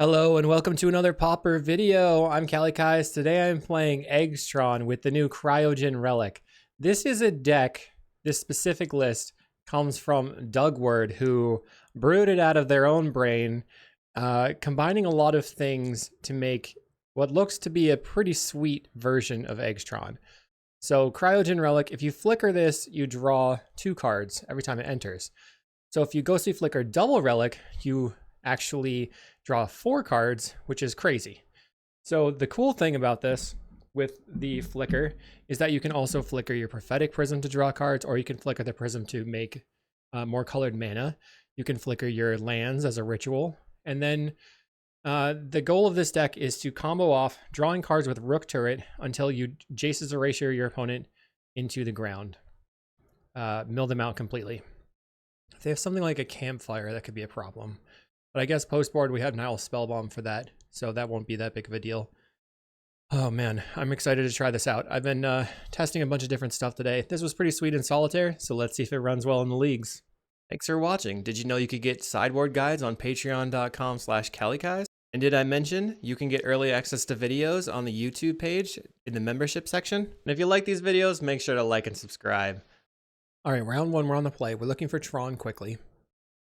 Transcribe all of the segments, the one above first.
Hello and welcome to another Pauper video. I'm Kalikaiz. Today I'm playing Eggs Tron with the new Cryogen Relic. This is a deck, this specific list comes from Dougward, who brewed it out of their own brain, combining a lot of things to make what looks to be a pretty sweet version of Eggs Tron. So Cryogen Relic, if you flicker this, you draw 2 cards every time it enters. So if you Ghostly Flicker double Relic, you actually draw 4 cards, which is crazy. So the cool thing about this with the flicker is that you can also flicker your Prophetic Prism to draw cards, or you can flicker the Prism to make more colored mana. You can flicker your lands as a ritual. And then the goal of this deck is to combo off drawing cards with Rook Turret until you Jace's Erasure your opponent into the ground. Mill them out completely. If they have something like a Campfire, that could be a problem. But I guess post-board we have Nile Spellbomb for that, so that won't be that big of a deal. Oh man, I'm excited to try this out. I've been testing a bunch of different stuff today. This was pretty sweet in Solitaire, so let's see if it runs well in the leagues. Thanks for watching. Did you know you could get sideboard guides on patreon.com/Kalikaiz? And did I mention you can get early access to videos on the YouTube page in the membership section? And if you like these videos, make sure to like and subscribe. All right, round 1, we're on the play. We're looking for Tron quickly.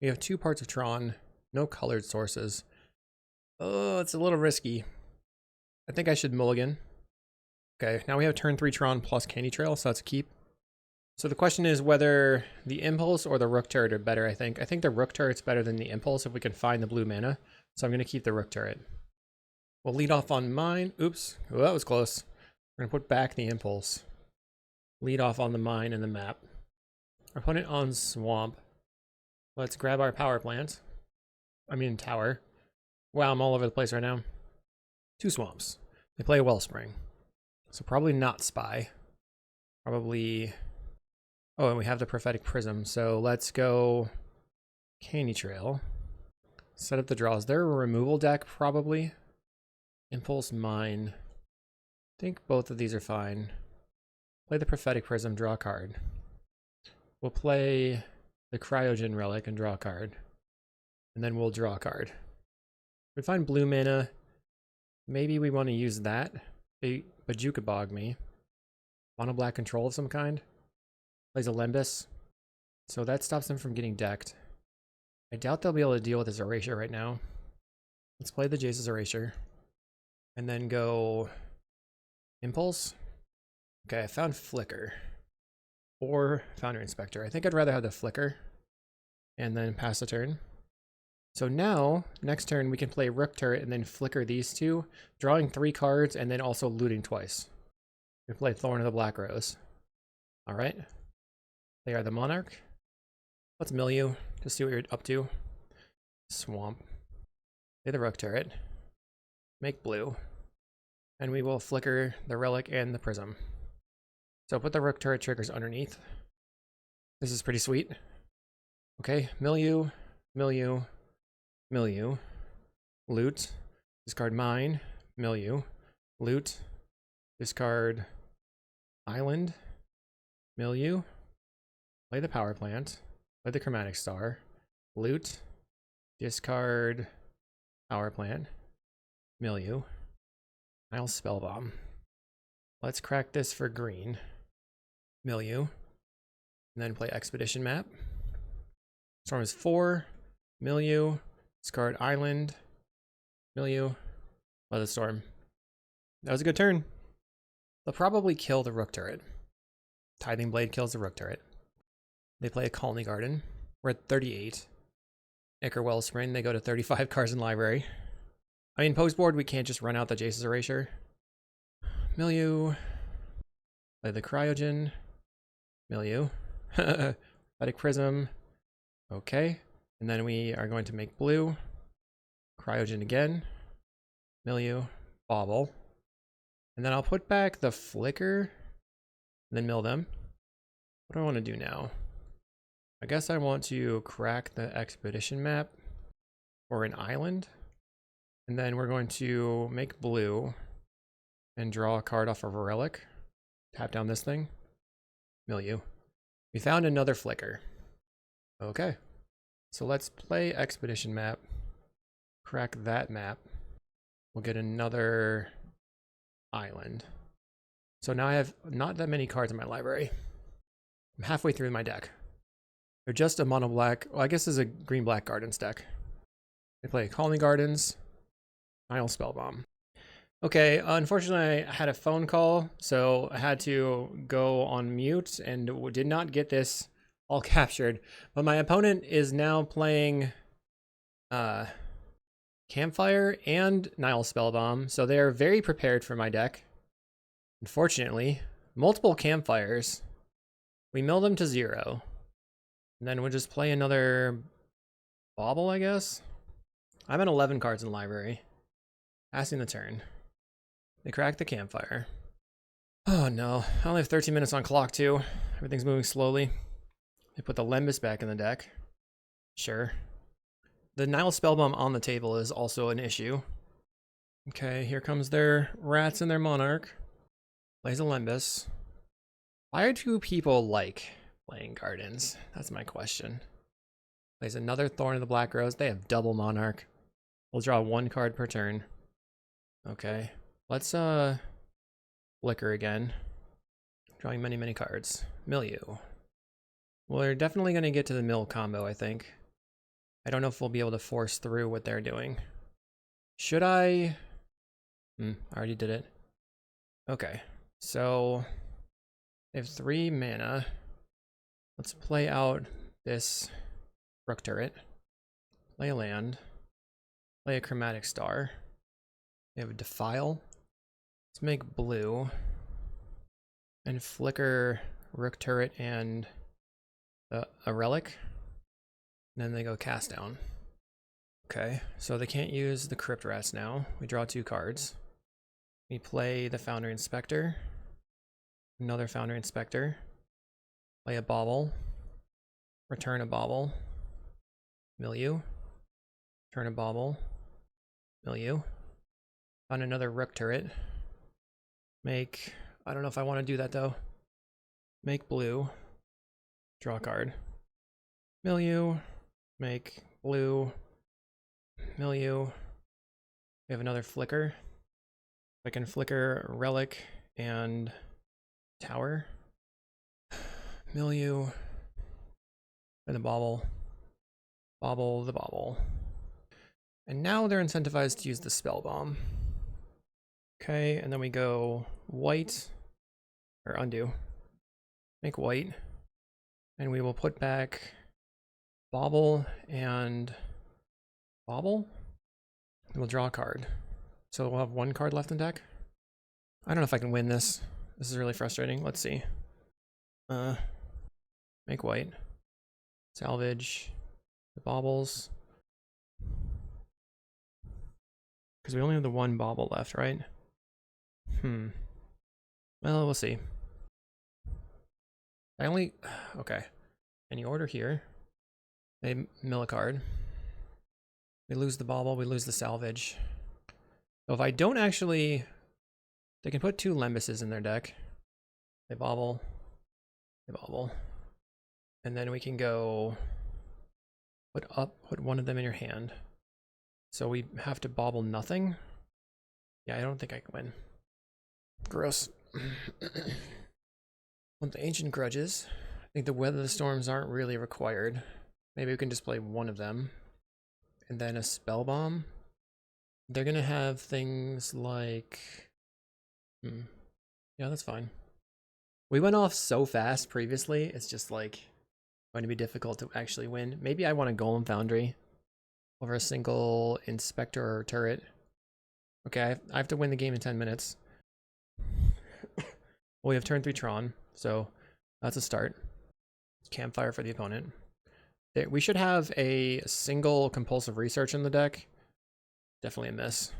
We have 2 parts of Tron. No colored sources. Oh, it's a little risky. I think I should mulligan. Okay, now we have turn 3 Tron plus Candy Trail, so that's a keep. So the question is whether the Impulse or the Rook Turret are better, I think. I think the Rook Turret's better than the Impulse if we can find the blue mana. So I'm going to keep the Rook Turret. We'll lead off on mine. Oops. Oh, that was close. We're going to put back the Impulse. Lead off on the mine and the map. Our opponent on Swamp. Let's grab our power plant. Tower. Wow, I'm all over the place right now. 2 swamps. They play a Wellspring. So probably not Spy. Probably... Oh, and we have the Prophetic Prism. So let's go Candy Trail. Set up the draws. They're a removal deck, probably. Impulse Mine. I think both of these are fine. Play the Prophetic Prism, draw a card. We'll play the Cryogen Relic and draw a card. And then we'll draw a card. If we find blue mana, maybe we want to use that. But you could bog me. Mono black control of some kind. Plays a Lembus. So that stops them from getting decked. I doubt they'll be able to deal with this Erasure right now. Let's play the Jace's Erasure. And then go Impulse. Okay, I found Flicker. Or Foundry Inspector. I think I'd rather have the Flicker. And then pass the turn. So now, next turn, we can play Rook Turret and then flicker these 2, drawing 3 cards and then also looting twice. We play Thorn of the Black Rose. Alright. They are the Monarch. Let's mill you to see what you're up to. Swamp. Play the Rook Turret. Make blue. And we will flicker the Relic and the Prism. So put the Rook Turret triggers underneath. This is pretty sweet. Okay, mill you, mill you. Milieu, loot, discard mine, milieu, loot, discard island, milieu, play the power plant, play the chromatic star, loot, discard power plant, milieu, Nile Spellbomb. Let's crack this for green, milieu, and then play Expedition Map. Storm is 4, milieu, discard island, milieu, Weather Storm. That was a good turn. They'll probably kill the Rook Turret. Tithing Blade kills the Rook Turret. They play a Colony Garden. We're at 38. Ichor Wellspring, they go to 35 cards in library. Post board, we can't just run out the Jace's Erasure. Milieu. Play the Cryogen. Milieu. Prophetic Prism. Okay. And then we are going to make blue, Cryogen again, milieu, bauble. And then I'll put back the flicker, and then mill them. What do I want to do now? I guess I want to crack the expedition map or an island. And then we're going to make blue and draw a card off of a relic. Tap down this thing, milieu. We found another flicker. Okay. So let's play Expedition Map, crack that map, we'll get another island. So now I have not that many cards in my library. I'm halfway through my deck. They're just a mono black. Well, I guess this is a green black gardens deck. They play Colony Gardens, Nile Spellbomb. Okay, unfortunately I had a phone call, so I had to go on mute and did not get this all captured. But my opponent is now playing Campfire and Nile Spellbomb, so they are very prepared for my deck. Unfortunately, multiple Campfires. We mill them to 0. And then we'll just play another Bauble, I guess. I'm at 11 cards in the library. Passing the turn. They crack the Campfire. Oh no, I only have 13 minutes on clock too. Everything's moving slowly. They put the Lembas back in the deck. Sure. The Nile Spellbomb on the table is also an issue. Okay, here comes their rats and their Monarch. Plays a Lembas. Why do people like playing Gardens? That's my question. Plays another Thorn of the Black Rose. They have double Monarch. We'll draw 1 card per turn. Okay. Let's flicker again. Drawing many, many cards. Milieu. Well, they're definitely going to get to the mill combo, I think. I don't know if we'll be able to force through what they're doing. Should I? I already did it. Okay. So they have 3 mana. Let's play out this Rook Turret. Play a land. Play a Chromatic Star. They have a Defile. Let's make blue. And flicker Rook Turret and a Relic. And then they go cast down. Okay, so they can't use the Crypt Rats now. We draw 2 cards. We play the Foundry Inspector. Another Foundry Inspector. Play a Bauble. Return a Bauble. Milieu. Return a Bauble. Milieu. On another Rook Turret. Make, I don't know if I want to do that though. Make blue. Draw a card. Milieu. Make blue. Milieu. We have another flicker. I can flicker Relic and Tower. Milieu. And the Bauble. Bauble the Bauble. And now they're incentivized to use the Spellbomb. Okay, and then we go white, or undo. Make white. And we will put back Bauble and Bauble. And we'll draw a card. So we'll have 1 card left in deck. I don't know if I can win this. This is really frustrating. Let's see. Make white. Salvage the Baubles. Because we only have the 1 Bauble left, right? Well, we'll see. Okay. Any order here. They mill a card. We lose the Bauble, we lose the Salvage. So if I don't actually... They can put 2 Lembuses in their deck. They Bauble. They Bauble. And then we can go... Put 1 of them in your hand. So we have to Bauble nothing? Yeah, I don't think I can win. Gross. Want the Ancient Grudges. I think the Weather the Storms aren't really required. Maybe we can just play 1 of them. And then a Spellbomb. They're gonna have things like... Yeah, that's fine. We went off so fast previously, it's just like going to be difficult to actually win. Maybe I want a Golem Foundry over a single Inspector or Turret. Okay, I have to win the game in 10 minutes. Well, we have turn 3 Tron, so that's a start. Campfire for the opponent. We should have a single Compulsive Research in the deck. Definitely a miss.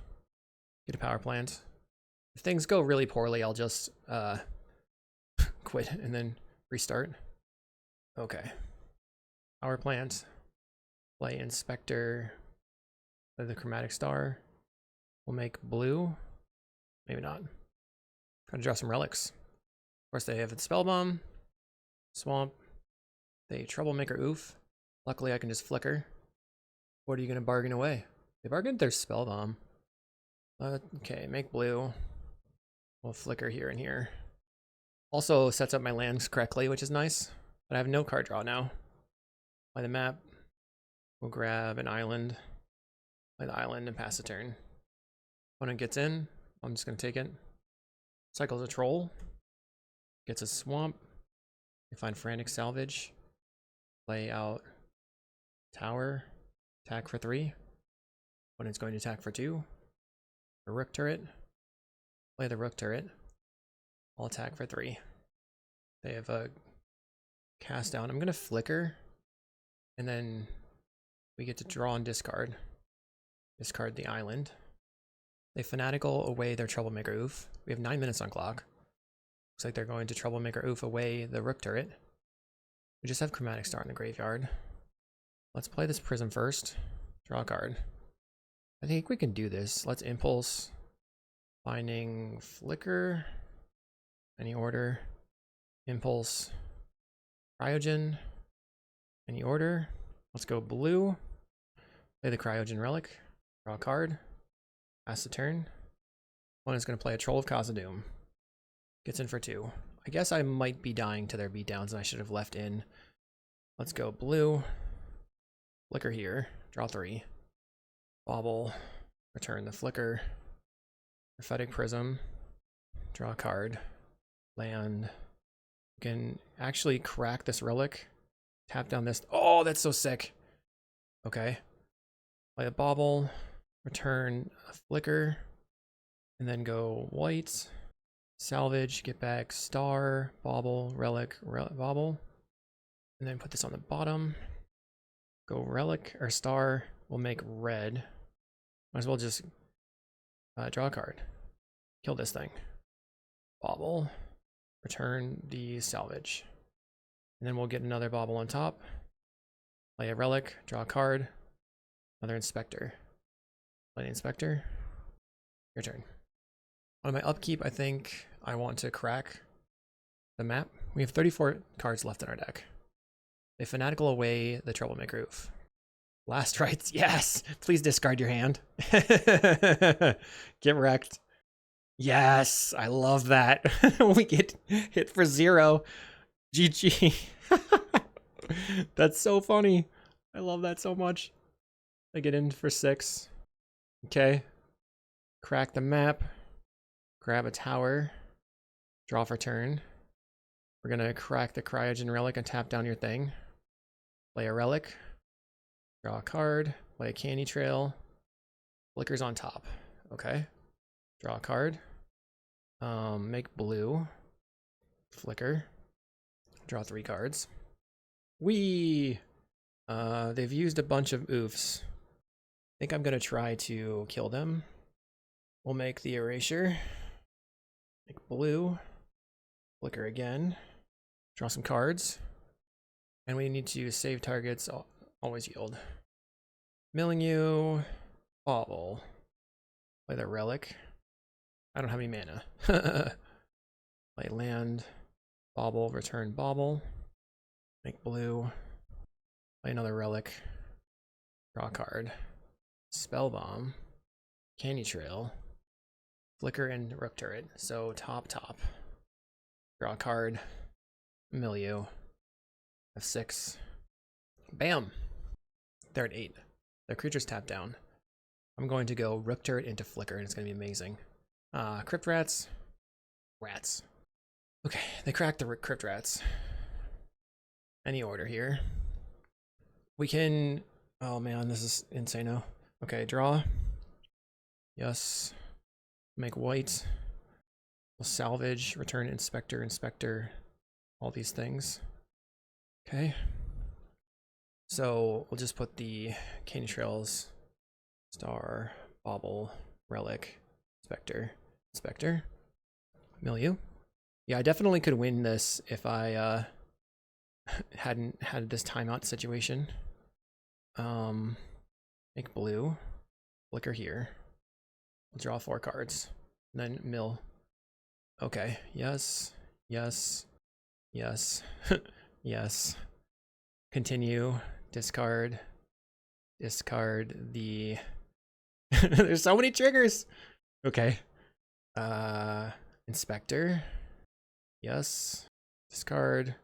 Get a Power Plant. If things go really poorly, I'll just quit and then restart. Okay. Power Plant. Play Inspector. Play the Chromatic Star. We'll make blue. Maybe not. Gotta draw some relics. Of course, they have the Spellbomb. Swamp. They Troublemaker Oof. Luckily, I can just flicker. What are you gonna bargain away? They bargained their spell bomb. Okay, make blue. We'll flicker here and here. Also sets up my lands correctly, which is nice. But I have no card draw now. Play the map. We'll grab an island. Play the island and pass the turn. Opponent gets in. I'm just going to take it. Cycles a troll. Gets a swamp. We find frantic salvage. Play out tower. Attack for 3. Opponent's going to attack for 2. A Rook Turret. Play the Rook Turret. I'll attack for 3. They have a cast down. I'm going to flicker. And then we get to draw and discard. Discard the island. They fanatical away their Troublemaker Oof. We have 9 minutes on clock. Looks like they're going to Troublemaker Oof away the Rook Turret. We just have Chromatic Star in the graveyard. Let's play this Prism first. Draw a card. I think we can do this. Let's Impulse. Finding Flicker. Any order. Impulse. Cryogen. Any order. Let's go blue. Play the Cryogen Relic. Draw a card. Pass the turn. Opponent's going to play a Troll of Khazad-dûm. Gets in for 2. I guess I might be dying to their beatdowns and I should have left in. Let's go blue. Flicker here. Draw 3. Bobble. Return the flicker. Prophetic Prism. Draw a card. Land. You can actually crack this relic. Tap down this. Oh, that's so sick. Okay. Play a bobble. Return a flicker. And then go white. Salvage. Get back star. Bobble. Relic. Bobble. And then put this on the bottom. Go relic or star. We'll make red. Might as well just draw a card. Kill this thing. Bobble. Return the salvage. And then we'll get another bobble on top. Play a relic. Draw a card. Another inspector. Play the inspector. Your turn. On my upkeep, I think I want to crack the map. We have 34 cards left in our deck. They fanatical away the Troublemaker Oof. Last rites, yes! Please discard your hand. Get wrecked. Yes, I love that. We get hit for 0. GG. That's so funny. I love that so much. I get in for 6. Okay. Crack the map. Grab a tower. Draw for turn. We're gonna crack the Cryogen Relic and tap down your thing. Play a relic. Draw a card. Play a Candy Trail. Flickers on top. Okay. Draw a card. Make blue. Flicker. Draw 3 cards. They've used a bunch of oofs. I think I'm gonna try to kill them. We'll make the Erasure. Make blue. Flicker again. Draw some cards. And we need to save targets. Always yield. Milling you. Bobble. Play the relic. I don't have any mana. Play land. Bobble. Return bobble. Make blue. Play another relic. Draw a card. Spell bomb. Candy Trail. Flicker and Rook Turret. So top. Draw a card. Mill you. F6. Bam! They're at 8. Their creatures tap down. I'm going to go Rook Turret into Flicker, and it's going to be amazing. Crypt Rats. Rats. Okay, they cracked the Crypt Rats. Any order here. We can... Oh man, this is insane. Okay, draw. Yes. Make white. We'll salvage. Return inspector. All these things. Okay. So we'll just put the Candy Trails, star, bobble, relic, inspector, milieu. Yeah, I definitely could win this if I hadn't had this timeout situation. Make blue, flicker here. We'll draw 4 cards, and then mill. Okay, yes, yes. Continue. Discard the There's so many triggers. Okay. Inspector. Yes. Discard.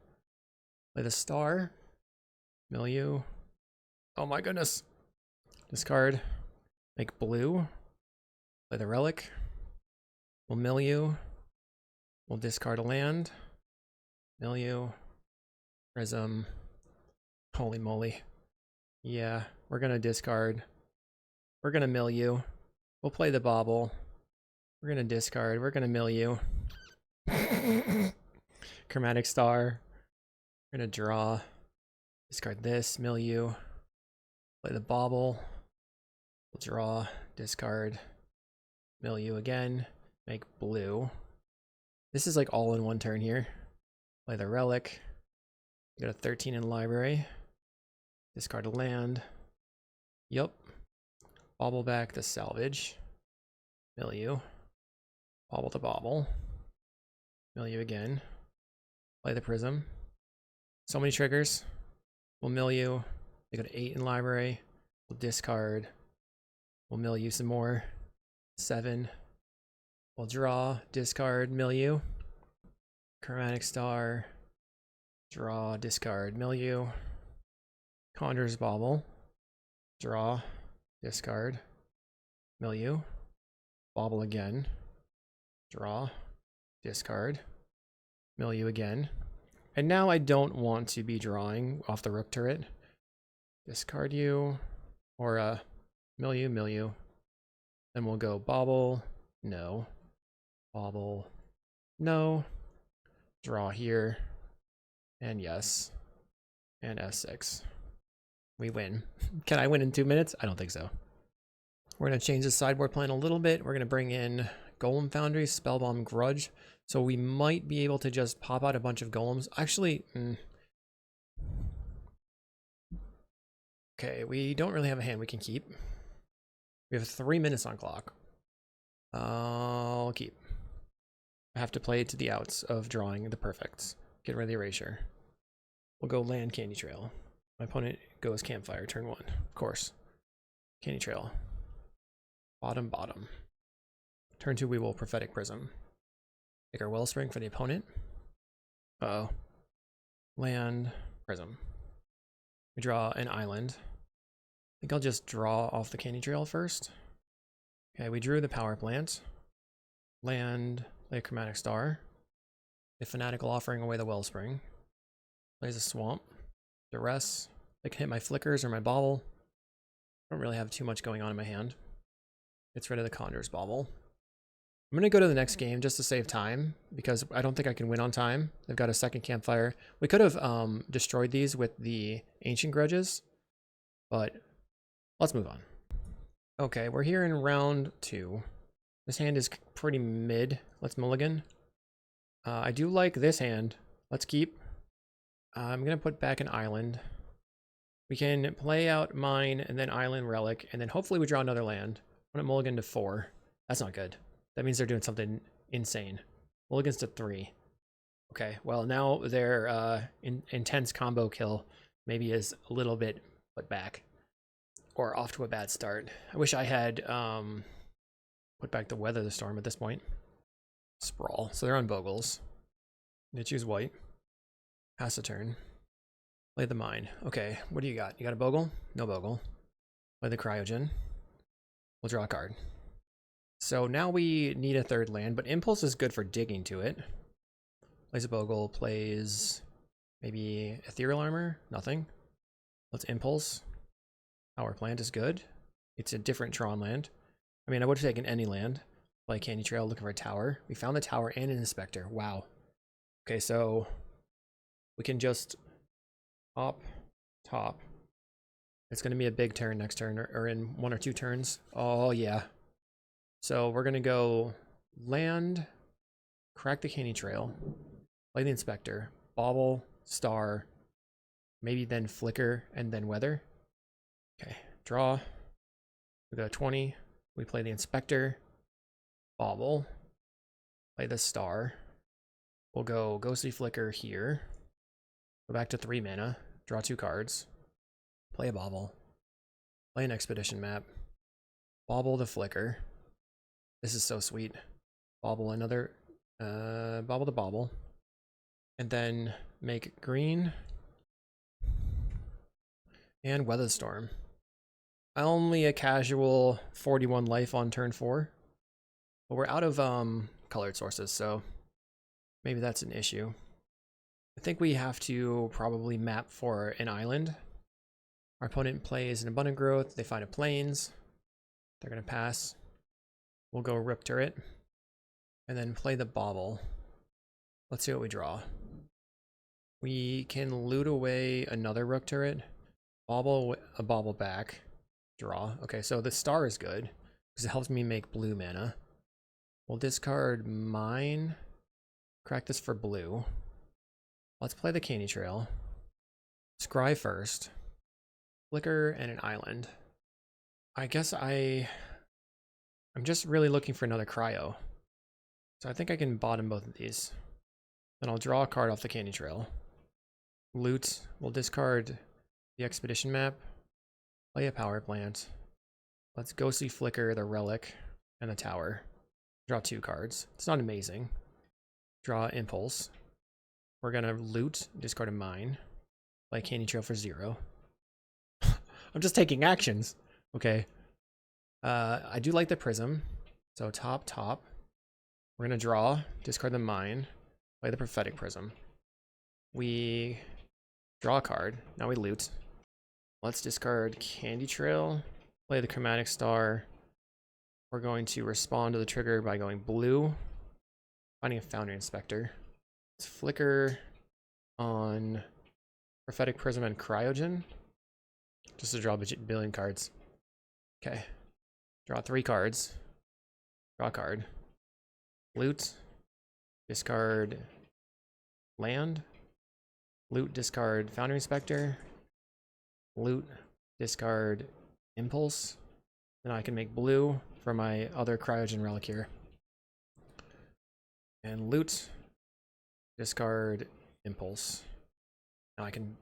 Play the star. Milieu. Oh my goodness. Discard. Make blue. Play the relic. We'll milieu. We'll discard a land. Milieu. Prism. Holy moly. Yeah, we're gonna discard. We're gonna milieu. We'll play the bauble. We're gonna discard. We're gonna milieu. Chromatic star. We're gonna draw. Discard this. Milieu. Play the bauble. We'll draw. Discard. Milieu again. Make blue. This is like all in one turn here. Play the relic. Got a 13 in library. Discard a land. Yup. Bauble back to salvage. Milieu. Bauble to bauble. Milieu again. Play the prism. So many triggers. We'll milieu. They got 8 in library. We'll discard. We'll milieu some more. 7. We'll draw. Discard. Milieu. Chromatic star. Draw. Discard. Milieu. Conjurer's bauble. Draw. Discard. Milieu. Bauble again. Draw. Discard. Milieu again. And now I don't want to be drawing off the Rook Turret. Discard you. Or milieu, milieu. Then we'll go bauble. No. Bauble. No. Draw here. And yes. And S6. We win. Can I win in 2 minutes? I don't think so. We're going to change the sideboard plan a little bit. We're going to bring in Golem Foundry, Spellbomb, Grudge. So we might be able to just pop out a bunch of golems. Actually, okay, we don't really have a hand we can keep. We have 3 minutes on clock. I'll keep. I have to play to the outs of drawing the perfects. Get rid of the erasure. We'll go land Candy Trail. My opponent goes Campfire, turn 1. Of course. Candy Trail. Bottom, bottom. Turn 2, we will Prophetic Prism. Take our Wellspring for the opponent. Uh-oh. Land, Prism. We draw an island. I think I'll just draw off the Candy Trail first. Okay, we drew the Power Plant. Land, play a Chromatic Star. A Fanatical offering away the Wellspring. Plays a Swamp. Duress. I can hit my Flickers or my Bauble. I don't really have too much going on in my hand. Gets rid of the Conjurer's Bauble. I'm going to go to the next game just to save time, because I don't think I can win on time. They've got a second Campfire. We could have destroyed these with the Ancient Grudges, but let's move on. Okay, we're here in round 2. This hand is pretty mid. Let's mulligan. I do like this hand. Let's keep. I'm going to put back an island. We can play out mine and then island relic, and then hopefully we draw another land. I'm going to mulligan to 4. That's not good. That means they're doing something insane. Mulligans to 3. Okay, well now their intense combo kill maybe is a little bit put back. Or off to a bad start. I wish I had put back the Weather the Storm at this point. Sprawl. So they're on Bogles. They choose white. Pass a turn. Play the mine. Okay, what do you got? You got a Bogle? No Bogle. Play the Cryogen. We'll draw a card. So now we need a third land, but Impulse is good for digging to it. Plays a Bogle, plays maybe Ethereal Armor? Nothing. Let's Impulse. Power Plant is good. It's a different Tron land. I mean, I would have taken any land. Play Candy Trail, looking for a tower. We found the tower and an Inspector. Wow. Okay, so we can just top. It's going to be a big turn next turn, or in 1 or 2 turns. Oh, yeah. So we're going to go land, crack the Candy Trail, play the Inspector, Bauble, Star, maybe then Flicker, and then Weather. Okay, draw. We go 20. We play the Inspector, Bauble, play the Star. We'll go Ghostly Flicker here. Go back to 3 mana, draw 2 cards, play a Bauble, play an Expedition map, Bauble the Flicker. This is so sweet. Bauble another, Bauble the Bauble. And then make green. And Weather Storm. Only a casual 41 life on turn 4. But we're out of colored sources, so maybe that's an issue. I think we have to probably map for an island. Our opponent plays an Abundant Growth. They find a Plains. They're going to pass. We'll go Rook Turret. And then play the Bauble. Let's see what we draw. We can loot away another Rook Turret. Bauble a Bauble back. Draw. Okay, so the star is good because it helps me make blue mana. We'll discard mine. Crack this for blue. Let's play the Candy Trail. Scry first. Flicker and an island. I guess I'm just really looking for another cryo. So I think I can bottom both of these. Then I'll draw a card off the Candy Trail. Loot. We'll discard the Expedition map. Play a power plant. Let's Ghostly Flicker the Relic and the Tower. Draw 2 cards. It's not amazing. Draw Impulse. We're gonna loot, discard a mine. Play Candy Trail for 0. I'm just taking actions. Okay. I do like the Prism. So top. We're gonna draw, discard the mine, play the Prophetic Prism. We draw a card. Now we loot. Let's discard Candy Trail, play the Chromatic Star. We're going to respond to the trigger by going blue, finding a Foundry Inspector. Let's flicker on Prophetic Prism and Cryogen, just to draw a billion cards. Okay, draw 3 cards. Draw a card. Loot, discard land. Loot, discard Foundry Inspector. Loot, discard Impulse. Then I can make blue for my other Cryogen Relic here. And loot, discard Impulse. Now I can,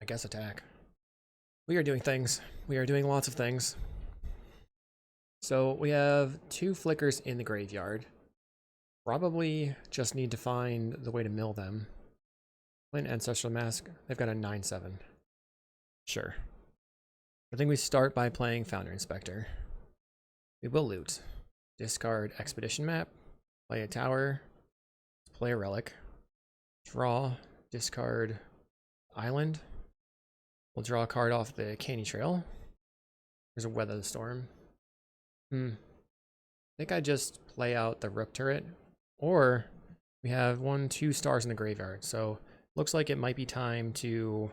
I guess, attack. We are doing things. We are doing lots of things. So we have 2 flickers in the graveyard. Probably just need to find the way to mill them. Play an Ancestral Mask. They've got a 9/7. Sure. I think we start by playing Foundry Inspector. We will loot. Discard Expedition map. Play a tower. Play a relic. Draw. Discard island. We'll draw a card off the Candy Trail. There's a Weather the Storm. I think I just play out the Rook Turret. Or we have 2 stars in the graveyard. So looks like it might be time to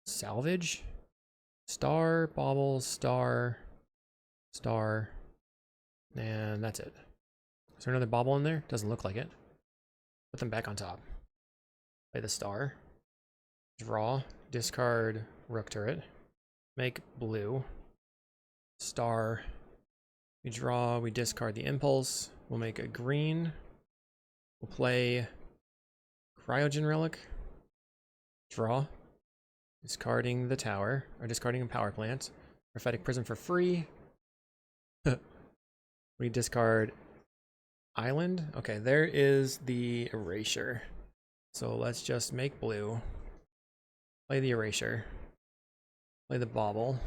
salvage. Star, Bauble, star, star, and that's it. Is there another Bauble in there? Doesn't look like it. Put them back on top. Play the star. Draw, discard Rook Turret. Make blue. Star. We draw, we discard the Impulse. We'll make a green. We'll play Cryogen Relic. Draw. Discarding the tower, or discarding a power plant. Prophetic Prism for free. We discard island. Okay, there is the Erasure. So let's just make blue. Play the Erasure. Play the Bauble.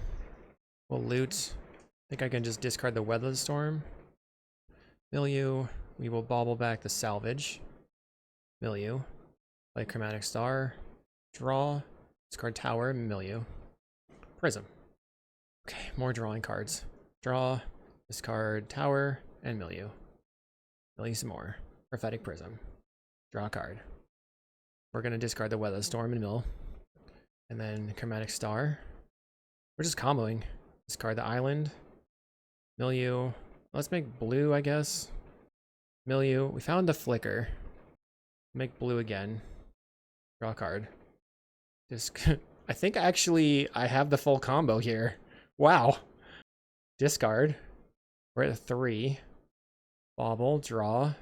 We'll loot. I think I can just discard the Weather Storm. Milieu. We will Bauble back the Salvage. Milieu. Play Chromatic Star. Draw. Discard tower, milieu. Prism. Okay, more drawing cards. Draw, discard tower, and milieu. Milieu some more. Prophetic Prism. Draw a card. We're gonna discard the Weather Storm and mill. And then Chromatic Star. We're just comboing. Discard the island. Milieu. Let's make blue, I guess. Milieu. We found the flicker. Make blue again. Draw a card. I think actually I have the full combo here. Wow. Discard. We're at 3. Bauble, draw.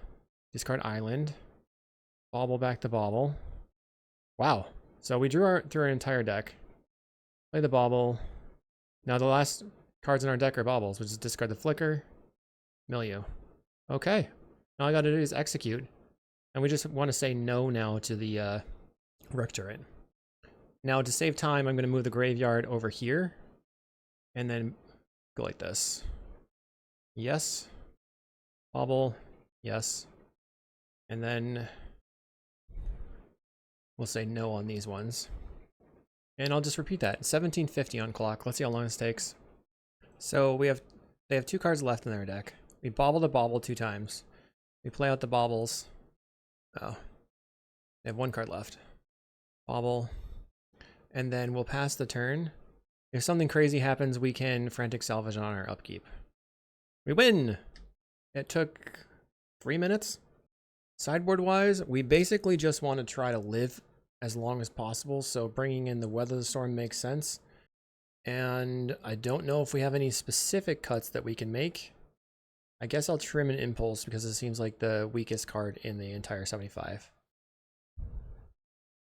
Discard island. Bauble back to Bauble. Wow. So we drew through our entire deck. Play the Bauble. Now the last cards in our deck are Bogles. We'll just discard the flicker. Milieu. Okay. All I gotta do is execute. And we just want to say no now to the Rook Turret. Now to save time, I'm going to move the graveyard over here. And then go like this. Yes. Bobble. Yes. And then we'll say no on these ones. And I'll just repeat that. 1750 on clock. Let's see how long this takes. So they have 2 cards left in their deck. We bobble the bobble 2 times. We play out the Bobbles. Oh. They have 1 card left. Bobble. And then we'll pass the turn. If something crazy happens, we can Frantic Salvage on our upkeep. We win! It took 3 minutes. Sideboard-wise, we basically just want to try to live as long as possible, so bringing in the Weather the Storm makes sense. And I don't know if we have any specific cuts that we can make. I guess I'll trim an Impulse because it seems like the weakest card in the entire 75.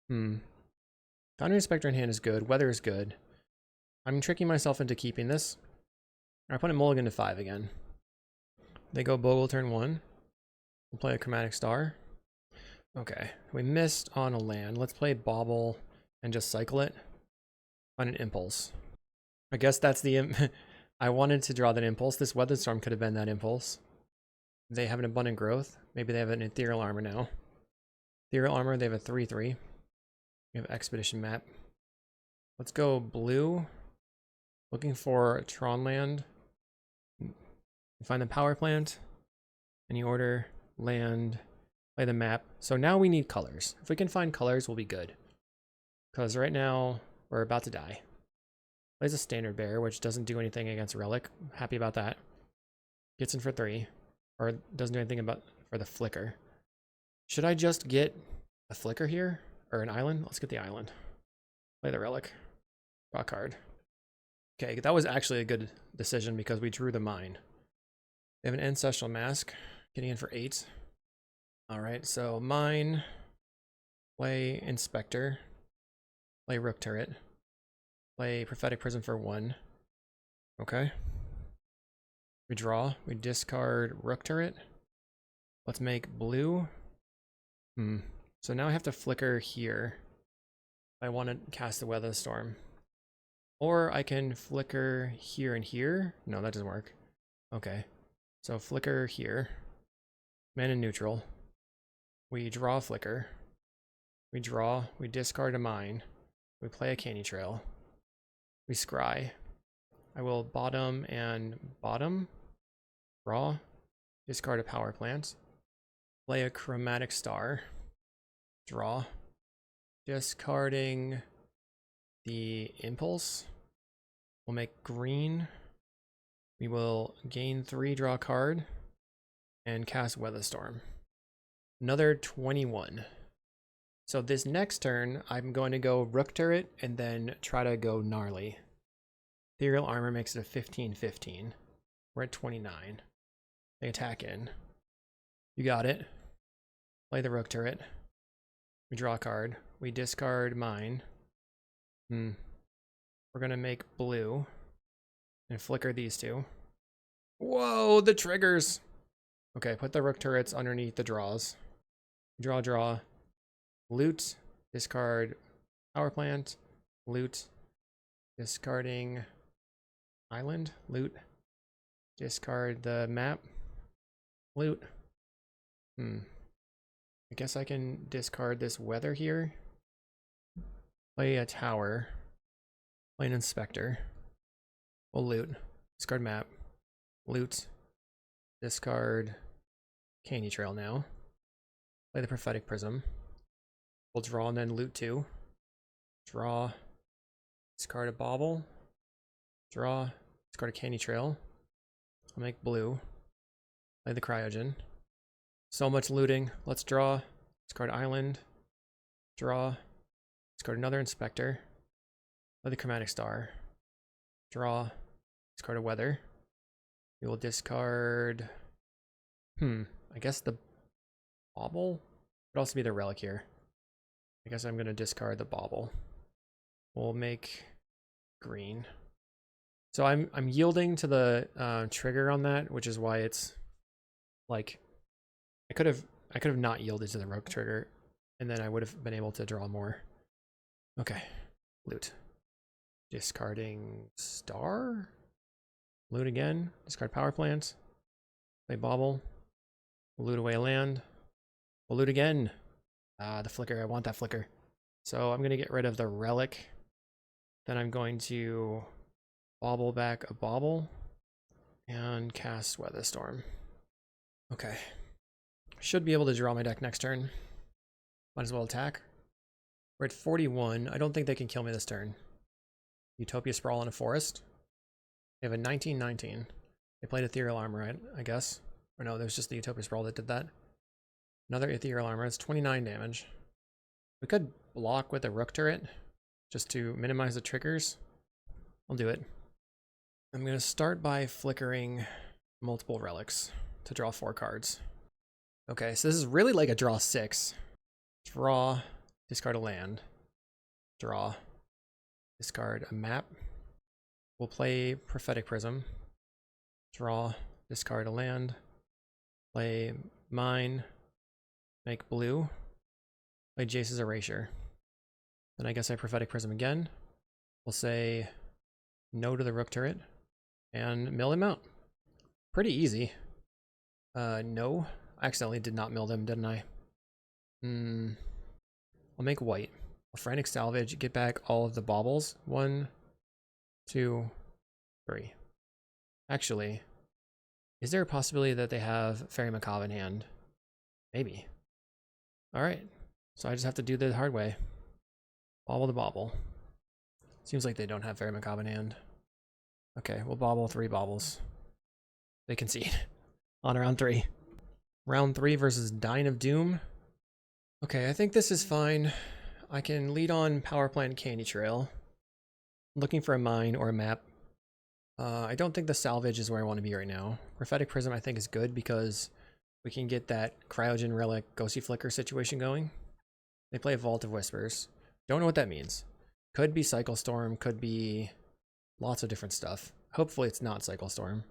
Foundry Inspector in hand is good. Weather is good. I'm tricking myself into keeping this. I put a mulligan to 5 again. They go Bogle turn 1. We'll play a Chromatic Star. Okay, we missed on a land. Let's play Bobble and just cycle it on an Impulse. I guess that's the... I wanted to draw that Impulse. This Weather Storm could have been that Impulse. They have an Abundant Growth. Maybe they have an Ethereal Armor now. Ethereal Armor, they have a 3/3. We have Expedition Map. Let's go blue. Looking for Tron land. Find the power plant. Any order, land, play the map. So now we need colors. If we can find colors, we'll be good. Because right now, we're about to die. Plays a Standard Bearer, which doesn't do anything against Relic. Happy about that. Gets in for 3. Or doesn't do anything for the flicker. Should I just get a flicker here? Or an island? Let's get the island. Play the Relic. Draw a card. Okay, that was actually a good decision because we drew the mine. They have an Ancestral Mask. Getting in for 8. Alright, so mine. Play Inspector. Play Rook Turret. Play Prophetic Prism for 1. Okay. We draw. We discard Rook Turret. Let's make blue. So now I have to flicker here. I want to cast the Weather Storm. Or I can flicker here and here. No, that doesn't work. Okay. So flicker here. Mana neutral. We draw a flicker. We draw. We discard a mine. We play a Candy Trail. We scry. I will bottom and bottom. Draw. Discard a power plant. Play a Chromatic Star. Draw. Discarding the Impulse. We'll make green. We will gain 3, draw a card, and cast Weather Storm. Another 21. So this next turn, I'm going to go Rook Turret and then try to go Gnarly. Ethereal Armor makes it a 15-15. We're at 29. They attack in. You got it. Play the Rook Turret. We draw a card. We discard mine. We're going to make blue. And flicker these 2. Whoa, the triggers! Okay, put the Rook Turrets underneath the draws. Draw. Loot. Discard power plant. Loot. Discarding island. Loot. Discard the map. Loot. I guess I can discard this weather here. Play a tower. Play an inspector. We'll loot. Discard map. Loot. Discard Candy Trail now. Play the Prophetic Prism. We'll draw and then loot 2. Draw. Discard a Bobble. Draw. Discard a Candy Trail. I'll make blue. Play the Cryogen. So much looting. Let's draw. Discard Island. Draw. Discard another Inspector. Play the Chromatic Star. Draw. Discard a Weather. We will discard... I guess the Bobble? Could also be the Relic here. I guess I'm going to discard the Bobble. We'll make green. So I'm yielding to the trigger on that, which is why it's like I could have not yielded to the Rook trigger, and then I would have been able to draw more. Okay, loot. Discarding star. Loot again. Discard power plant. Play bauble. We'll loot away land. We'll loot again. The flicker. I want that flicker. So I'm gonna get rid of the relic. Then I'm going to bauble back a bauble and cast Weather Storm. Okay. Should be able to draw my deck next turn. Might as well attack. We're at 41. I don't think they can kill me this turn. Utopia Sprawl in a forest. They have a 19-19. They played Ethereal Armor, I guess. Or no, there's just the Utopia Sprawl that did that. Another Ethereal Armor. It's 29 damage. We could block with a Rook Turret just to minimize the triggers. I'll do it. I'm going to start by flickering multiple relics to draw 4 cards. Okay, so this is really like a draw 6. Draw, discard a land. Draw, discard a map. We'll play Prophetic Prism. Draw, discard a land. Play mine. Make blue. Play Jace's Erasure. Then I guess I Prophetic Prism again. We'll say no to the Rook Turret. And mill him out. Pretty easy. No. I accidentally did not mill them, didn't I? I'll make white. I'll Frantic Salvage, get back all of the baubles. 1, 2, 3. Actually, is there a possibility that they have Fairy Macabre in hand? Maybe. Alright. So I just have to do the hard way. Bauble the bauble. Seems like they don't have Fairy Macabre in hand. Okay, we'll bauble 3 baubles. They concede on round 3. Round 3 versus Dine of Doom. Okay, I think this is fine. I can lead on Power Plant Candy Trail. I'm looking for a mine or a map. I don't think the salvage is where I want to be right now. Prophetic Prism I think is good because we can get that Cryogen Relic Ghosty Flicker situation going. They play Vault of Whispers. Don't know what that means. Could be Cycle Storm, could be lots of different stuff. Hopefully it's not Cycle Storm.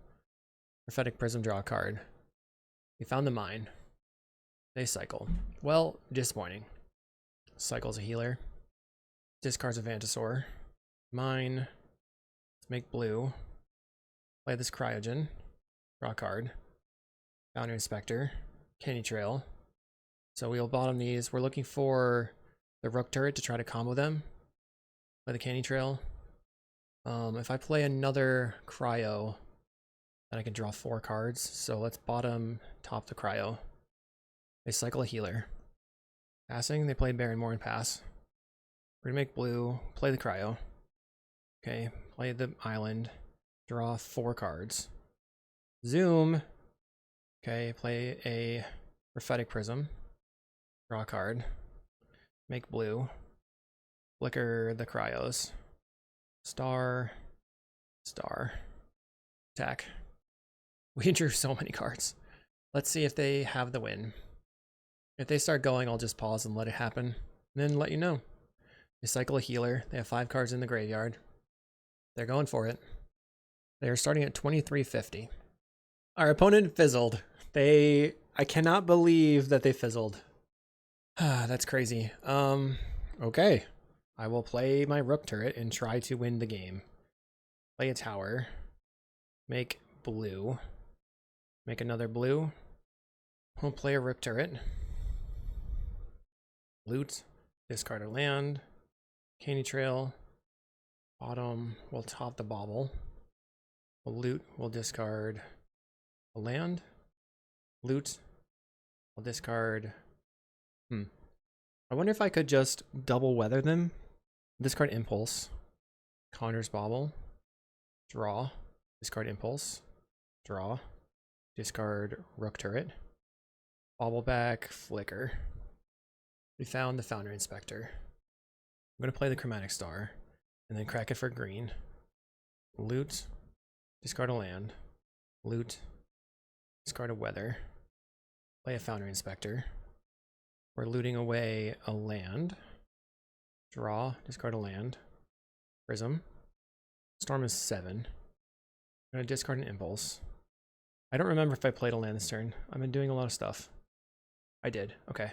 Prophetic Prism, draw a card. We found the mine. They cycle. Well, disappointing. Cycle's a healer. Discards a Vantasaur. Mine. Let's make blue. Play this Cryogen. Draw a card. Boundary Inspector. Candy Trail. So we'll bottom these. We're looking for the Rook Turret to try to combo them. Play the Candy Trail. If I play another Cryo, then I can draw 4 cards. So let's bottom top the Cryo. They cycle a healer. Passing, they play Baron Moor and pass. We're gonna make blue, play the Cryo. Okay, play the island. Draw 4 cards. Zoom. Okay, play a Prophetic Prism. Draw a card. Make blue. Flicker the Cryos. Star. Star. Attack. We drew so many cards. Let's see if they have the win. If they start going, I'll just pause and let it happen. And then let you know. They cycle a healer. They have 5 cards in the graveyard. They're going for it. They are starting at 2350. Our opponent fizzled. I cannot believe that they fizzled. That's crazy. Okay. I will play my Rook Turret and try to win the game. Play a tower. Make blue. Make another blue. We'll play a Rook Turret. Loot. Discard a land. Candy Trail. Bottom. We'll top the bauble. We'll loot. We'll discard a land. Loot. We'll discard. I wonder if I could just double weather them. Discard Impulse. Conjur's Bauble. Draw. Discard Impulse. Draw. Discard Rook Turret. Bauble back. Flicker. We found the Foundry Inspector. I'm going to play the Chromatic Star. And then crack it for green. Loot. Discard a land. Loot. Discard a weather. Play a Foundry Inspector. We're looting away a land. Draw. Discard a land. Prism. Storm is 7. I'm gonna discard an impulse. I don't remember if I played a land this turn. I've been doing a lot of stuff. I did. Okay.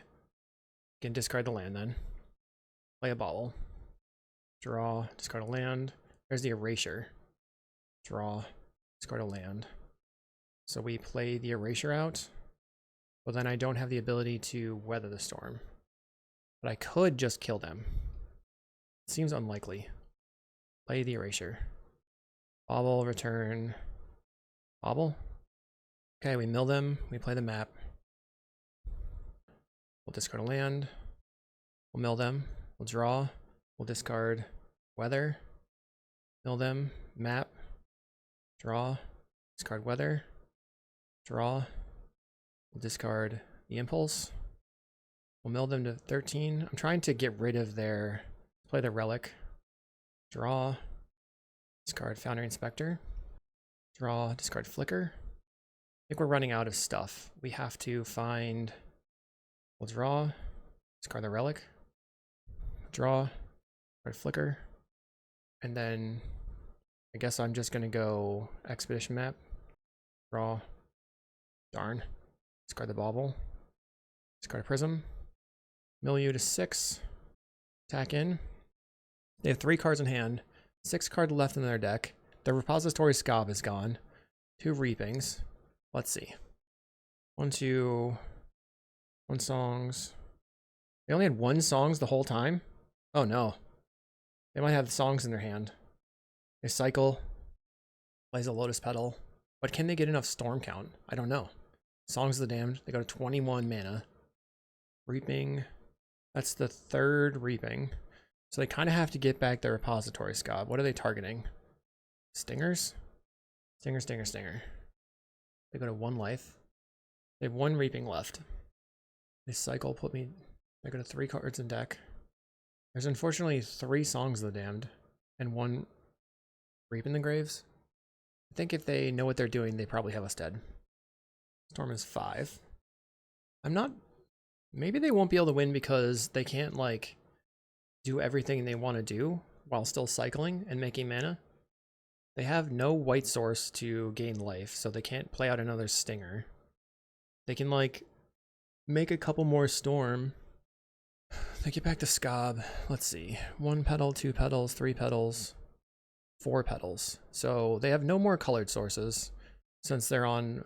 Can discard the land then. Play a bobble. Draw, discard a land. There's the Erasure. Draw, discard a land. So we play the Erasure out. But then I don't have the ability to weather the storm. But I could just kill them. It seems unlikely. Play the Erasure. Bobble, return. Bobble. Okay, we mill them. We play the map. We'll discard a land. We'll mill them. We'll draw. We'll discard weather. Mill them. Map. Draw. Discard weather. Draw. We'll discard the impulse. We'll mill them to 13. I'm trying to get rid of their... Play the Relic. Draw. Discard Foundry Inspector. Draw. Discard Flicker. I think we're running out of stuff. We have to find... We'll draw. Discard the Relic. Draw. Discard Flicker. And then... I guess I'm just going to go Expedition Map. Draw. Darn. Discard the Bauble. Discard a Prism. Mill you to 6. Attack in. They have 3 cards in hand. 6 cards left in their deck. Their Repository Scob is gone. 2 Reapings. Let's see. 1, 2. 1 songs. They only had 1 songs the whole time? Oh no. They might have songs in their hand. They cycle. Plays a Lotus Petal. But can they get enough storm count? I don't know. Songs of the Damned. They go to 21 mana. Reaping. That's the 3rd Reaping. So they kind of have to get back their Repository Scob. What are they targeting? Stingers? Stinger, stinger, stinger. They go to 1 life. They have 1 Reaping left. They cycle, put me... They go to 3 cards in deck. There's unfortunately 3 Songs of the Damned. And 1 Reap in the Graves. I think if they know what they're doing, they probably have us dead. Storm is 5. I'm not... Maybe they won't be able to win because they can't, like, do everything they want to do while still cycling and making mana. They have no white source to gain life, so they can't play out another Stinger. They can, like, make a couple more Storm. They get back to Scob. Let's see. 1 petal, 2 petals, 3 petals, 4 petals. So they have no more colored sources since they're on...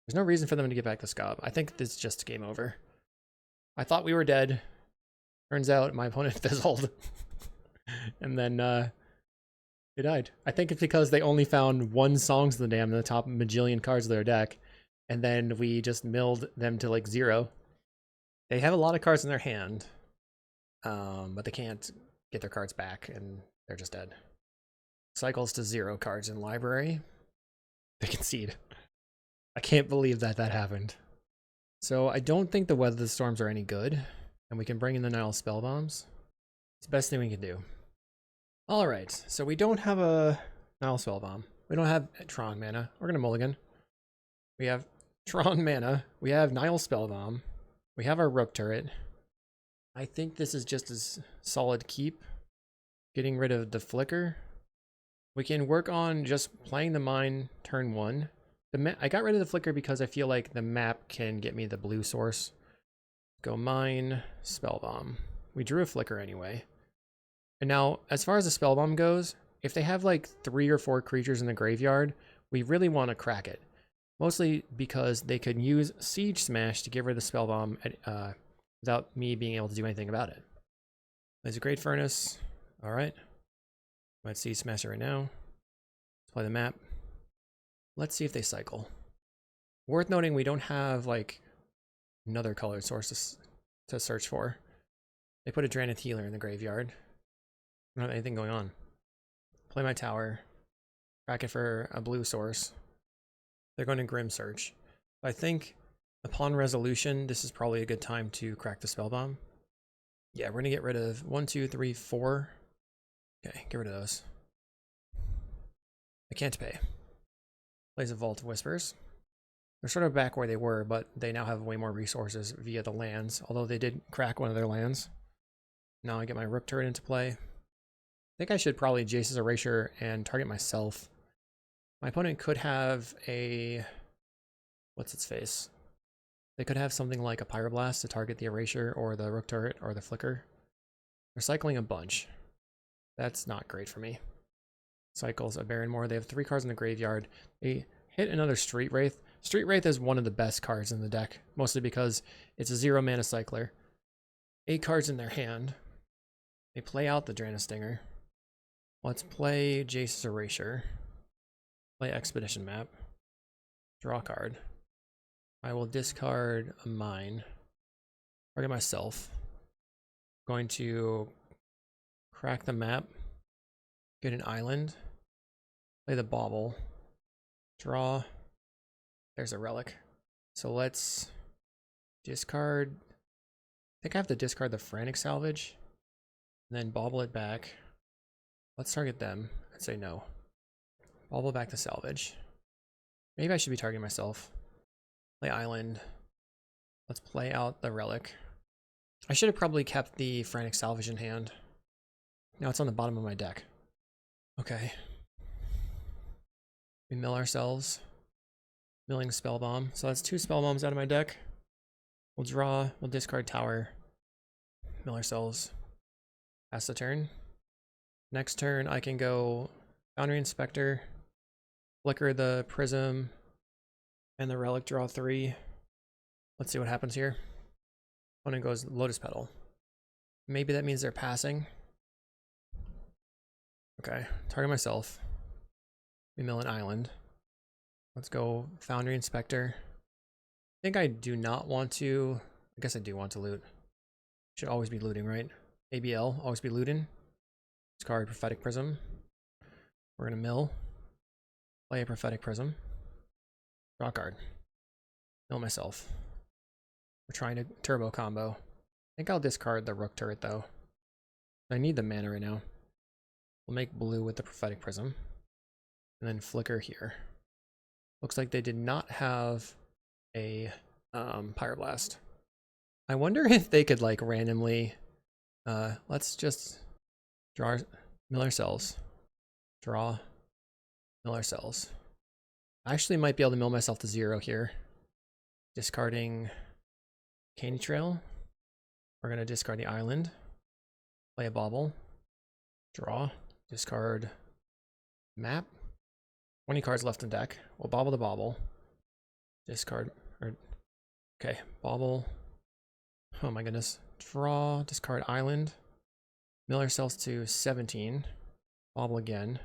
There's no reason for them to get back to Scob. I think this is just game over. I thought we were dead. Turns out my opponent fizzled. And then they died. I think it's because they only found 1 Songs of the Damned in the top majillion cards of their deck. And then we just milled them to like 0. They have a lot of cards in their hand. But they can't get their cards back and they're just dead. Cycles to 0 cards in library. They concede. I can't believe that happened. So I don't think the Weather the Storms are any good. And we can bring in the Nile Spell Bombs. It's the best thing we can do. Alright, so we don't have a Nile Spell Bomb. We don't have Tron mana. We're going to mulligan. We have Tron mana. We have Nile Spell Bomb. We have our Rook Turret. I think this is just as solid keep. Getting rid of the Flicker. We can work on just playing the Mine turn 1. I got rid of the Flicker because I feel like the map can get me the blue source. Go Mine, Spellbomb. We drew a Flicker anyway. And now, as far as the Spellbomb goes, if they have like 3 or 4 creatures in the graveyard, we really want to crack it. Mostly because they could use Siege Smash to get rid of the Spellbomb without me being able to do anything about it. There's a Great Furnace. Alright. Might Siege Smash it right now. Let's play the map. Let's see if they cycle. Worth noting, we don't have like another colored source to search for. They put a Drannith Healer in the graveyard. I don't have anything going on. Play my tower. Crack it for a blue source. They're going to Grim Search. I think upon resolution, this is probably a good time to crack the Spellbomb. Yeah, we're going to get rid of 1, 2, 3, 4. Okay, get rid of those. I can't pay. Plays a Vault of Whispers. They're sort of back where they were, but they now have way more resources via the lands, although they did crack one of their lands. Now I get my Rook Turret into play. I think I should probably Jace's Erasure and target myself. My opponent could have a... what's its face? They could have something like a Pyroblast to target the Erasure or the Rook Turret or the Flicker. They're cycling a bunch. That's not great for me. Cycles a Baron Moor. They have 3 cards in the graveyard. They hit another Street Wraith. Street Wraith is one of the best cards in the deck, mostly because it's a 0 mana cycler. 8 cards in their hand. They play out the Draenei Stinger. Let's play Jace's Erasure. Play Expedition Map. Draw a card. I will discard a mine. Target myself. Going to crack the map. Get an island. Play the Bauble. Draw. There's a Relic. So let's discard. I think I have to discard the Frantic Salvage. And then Bauble it back. Let's target them. I'd say no. Bauble back to Salvage. Maybe I should be targeting myself. Play Island. Let's play out the Relic. I should have probably kept the Frantic Salvage in hand. Now it's on the bottom of my deck. Okay. We mill ourselves. Milling Spell Bomb. So that's 2 Spell Bombs out of my deck. We'll draw. We'll discard Tower. Mill ourselves. Pass the turn. Next turn I can go Foundry Inspector. Flicker the Prism. And the Relic, draw 3. Let's see what happens here. Opponent goes Lotus Petal. Maybe that means they're passing. Okay, target myself. We mill an island. Let's go Foundry Inspector. I think I do not want to... I guess I do want to loot. Should always be looting, right? ABL, always be looting. Discard Prophetic Prism. We're gonna mill. Play a Prophetic Prism. Draw a card. Mill myself. We're trying to turbo combo. I think I'll discard the Rook Turret though. I need the mana right now. We'll make blue with the Prophetic Prism. And then flicker here. Looks like they did not have a Pyroblast. I wonder if they could like randomly... let's just draw, mill ourselves. Draw, mill ourselves. I actually might be able to mill myself to 0 here. Discarding Candy Trail. We're going to discard the island. Play a Bauble. Draw. Discard map. 20 cards left in deck. We'll Bauble the Bauble. Discard. Okay, Bauble. Oh my goodness. Draw. Discard island. Mill ourselves to 17. Bauble again.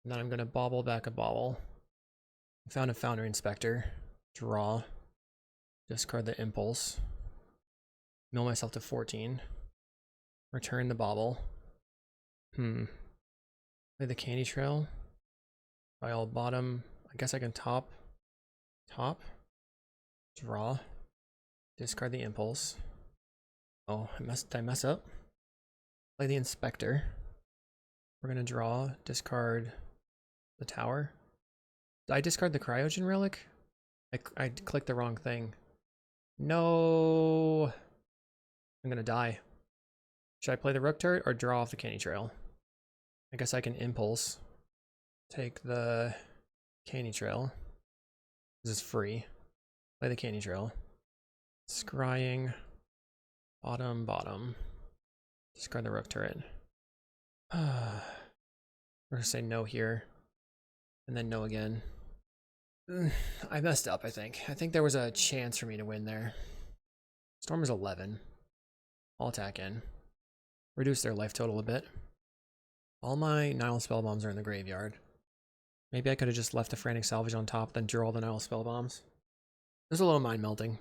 And then I'm going to Bauble back a Bauble. Found a Foundry Inspector. Draw. Discard the Impulse. Mill myself to 14. Return the Bauble. Play the Candy Trail. File bottom. I guess I can top. Top. Draw. Discard the Impulse. Oh, did I mess up? Play the Inspector. We're gonna draw. Discard the Tower. Did I discard the Cryogen Relic? I clicked the wrong thing. No. I'm gonna die. Should I play the Rook Turret or draw off the Candy Trail? I guess I can Impulse. Take the Candy Trail. This is free. Play the Candy Trail. Scrying. Bottom, bottom. Discard the Rook Turret. We're gonna say no here. And then no again. I messed up, I think. I think there was a chance for me to win there. Storm is 11. I'll attack in. Reduce their life total a bit. All my Nile Spell Bombs are in the graveyard. Maybe I could have just left the Frantic Salvage on top, then drew all the Nile Spell Bombs. There's a little mind melting.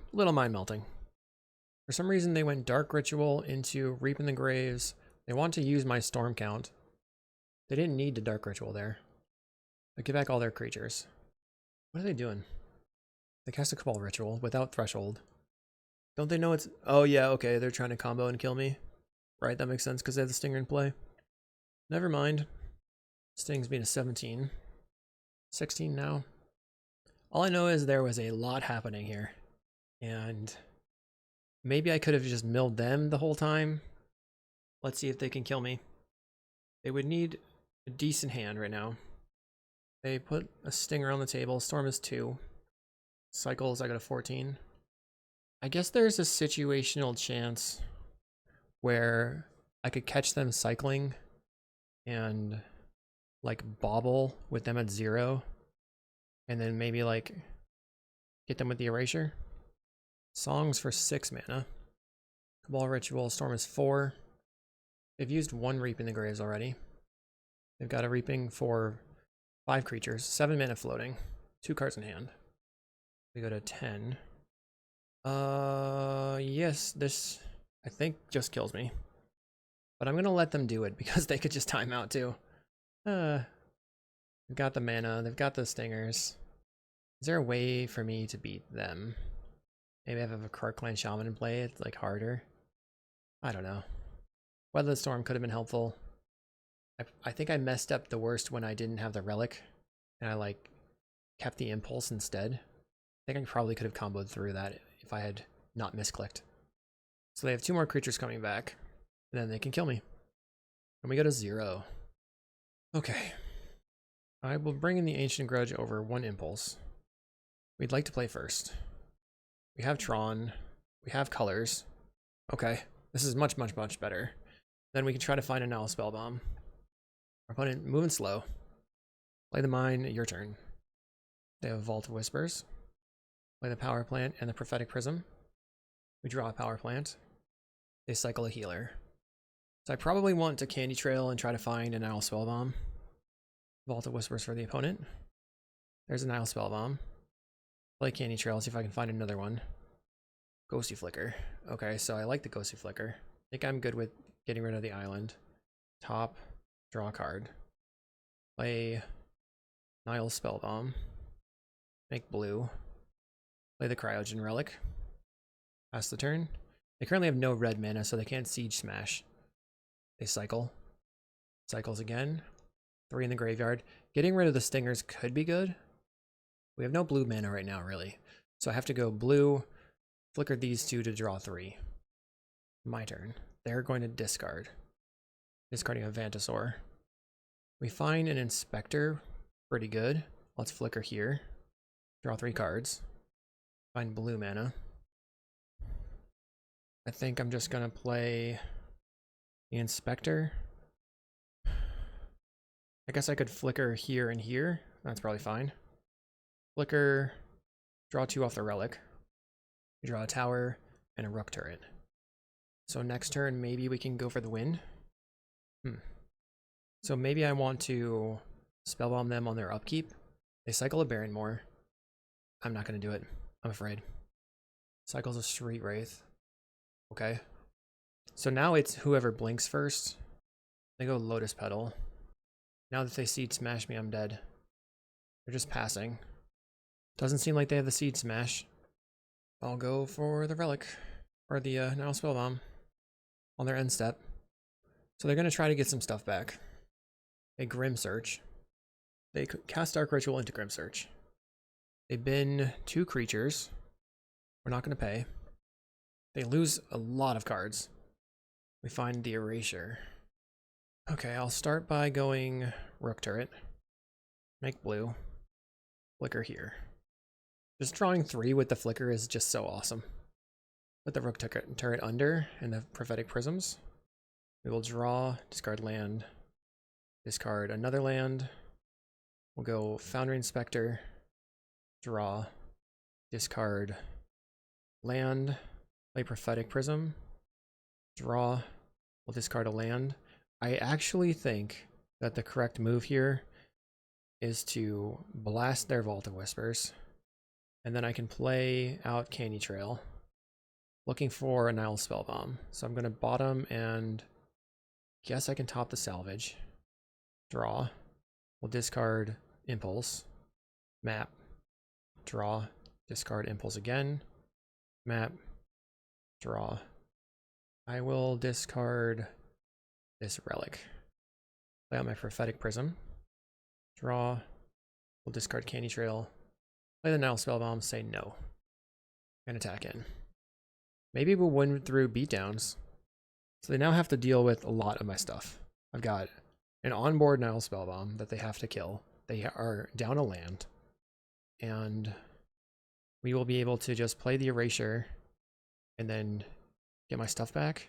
For some reason, they went Dark Ritual into Reaping the Graves. They want to use my Storm count. They didn't need the Dark Ritual there. They give back all their creatures. What are they doing? They cast a Cabal Ritual without Threshold. Don't they know it's... Oh yeah, okay, they're trying to combo and kill me. Right, that makes sense because they have the Stinger in play. Never mind. Sting's being a 17. 16 now. All I know is there was a lot happening here. And maybe I could have just milled them the whole time. Let's see if they can kill me. They would need a decent hand right now. They put a stinger on the table. Storm is 2. Cycles, I got a 14. I guess there's a situational chance where I could catch them cycling and like bobble with them at 0. And then maybe like get them with the Erasure. Songs for 6 mana. Cabal Ritual, Storm is 4. They've used 1 Reap in the Graves already. They've got a Reaping for 5 creatures, 7 mana floating, 2 cards in hand. We go to 10. Yes, this I think just kills me. But I'm gonna let them do it because they could just time out too. They've got the mana, they've got the stingers. Is there a way for me to beat them? Maybe I have a Clan Shaman in play, it's like harder. I don't know. Weather the Storm could have been helpful. I think I messed up the worst when I didn't have the Relic and I like kept the Impulse instead. I think I probably could have comboed through that if I had not misclicked. So they have 2 more creatures coming back and then they can kill me. And we go to 0. Okay. I will bring in the Ancient Grudge over 1 Impulse. We'd like to play first. We have Tron. We have colors. Okay. This is much, much, much better. Then we can try to find a Nile Spellbomb. Our opponent moving slow. Play the mine, your turn. They have Vault of Whispers. Play the Power Plant and the Prophetic Prism. We draw a Power Plant. They cycle a healer. So I probably want to Candy Trail and try to find a Nile Spellbomb. Vault of Whispers for the opponent. There's a Nile Spellbomb. Play Candy Trail, see if I can find another one. Ghosty Flicker. Okay, so I like the Ghosty Flicker. I think I'm good with getting rid of the island. Top, draw a card. Play Nile Spellbomb. Make blue. Play the Cryogen Relic. Pass the turn. They currently have no red mana, so they can't Siege Smash. They cycle. Cycles again. 3 in the graveyard. Getting rid of the stingers could be good. We have no blue mana right now, really. So I have to go blue, flicker these 2 to draw 3. My turn. They're going to discard. Discarding a Vantasaur. We find an Inspector. Pretty good. Let's flicker here. Draw 3 cards. Find blue mana. I think I'm just going to play the Inspector. I guess I could flicker here and here. That's probably fine. Flicker, draw 2 off the Relic. We draw a Tower and a Rook Turret. So next turn, maybe we can go for the win. So maybe I want to Spellbomb them on their upkeep. They cycle a Barrenmore. I'm not going to do it. I'm afraid. Cycles a Street Wraith. Okay. So now it's whoever blinks first. They go Lotus Petal. Now that they Seed Smash me, I'm dead. They're just passing. Doesn't seem like they have the Seed Smash. I'll go for the Relic. Or the Nile Spellbomb. On their end step. So they're going to try to get some stuff back. A Grim Search. They cast Dark Ritual into Grim Search. They bin 2 creatures. We're not going to pay. They lose a lot of cards. We find the Erasure. Okay, I'll start by going Rook Turret. Make blue. Flicker here. Just drawing 3 with the flicker is just so awesome. Put the Rook Turret under and the Prophetic Prisms. We will draw, discard land, discard another land. We'll go Foundry Inspector, draw, discard land, play Prophetic Prism, draw, we'll discard a land. I actually think that the correct move here is to blast their Vault of Whispers, and then I can play out Candy Trail, looking for a Nile Spellbomb. So I'm going to bottom and guess I can top the salvage. Draw. We'll discard Impulse. Map. Draw. Discard Impulse again. Map. Draw. I will discard this Relic. Play out my Prophetic Prism. Draw. We'll discard Candy Trail. Play the Nile Spellbomb. Say no. And attack in. Maybe we'll win through beatdowns. So they now have to deal with a lot of my stuff. I've got an onboard Nile Spellbomb that they have to kill. they are down a land. And we will be able to just play the Erasure and then get my stuff back.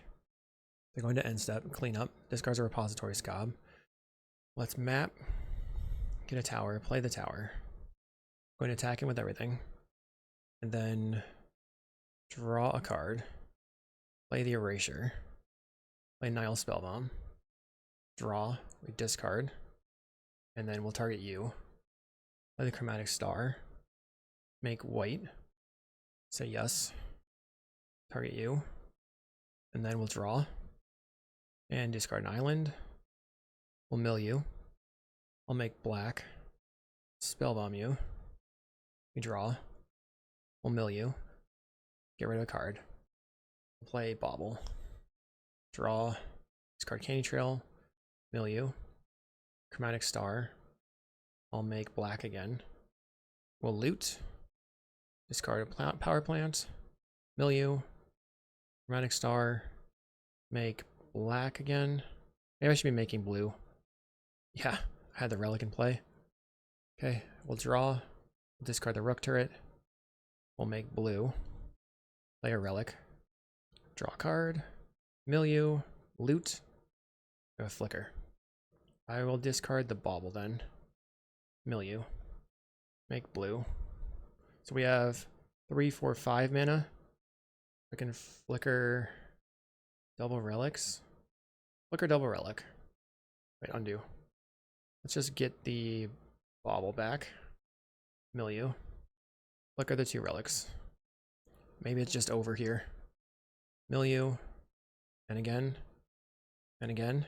They're going to end step, clean up. Discards a repository scob. Let's map, get a tower, play the tower. Going to attack him with everything. And then draw a card. Play the Erasure. Play Nile Spellbomb. Draw, we discard. And then we'll target you. Play the Chromatic Star. Make white. Say yes. Target you. And then we'll draw. And discard an island. We'll mill you. I'll make black. Spellbomb you. We draw. We'll mill you. Get rid of a card. We'll play Bobble. Draw. Discard Candy Trail. Mill you. Chromatic Star. I'll make black again. We'll loot. Discard a power plant. Mill you. Chromatic Star. Make black again. Maybe I should be making blue. Yeah, I had the Relic in play. Okay, we'll draw. We'll discard the Rook Turret. We'll make blue. Play a Relic. Draw a card. Mill you. Loot. Go Flicker. I will discard the Bauble then. Mill you. Make blue. So we have 3, 4, 5 mana. I can flicker double relics. Flicker double relic. Wait, undo. Let's just get the Bauble back. Mill you. Flicker the 2 relics. Maybe it's just over here. Mill you. And again. And again.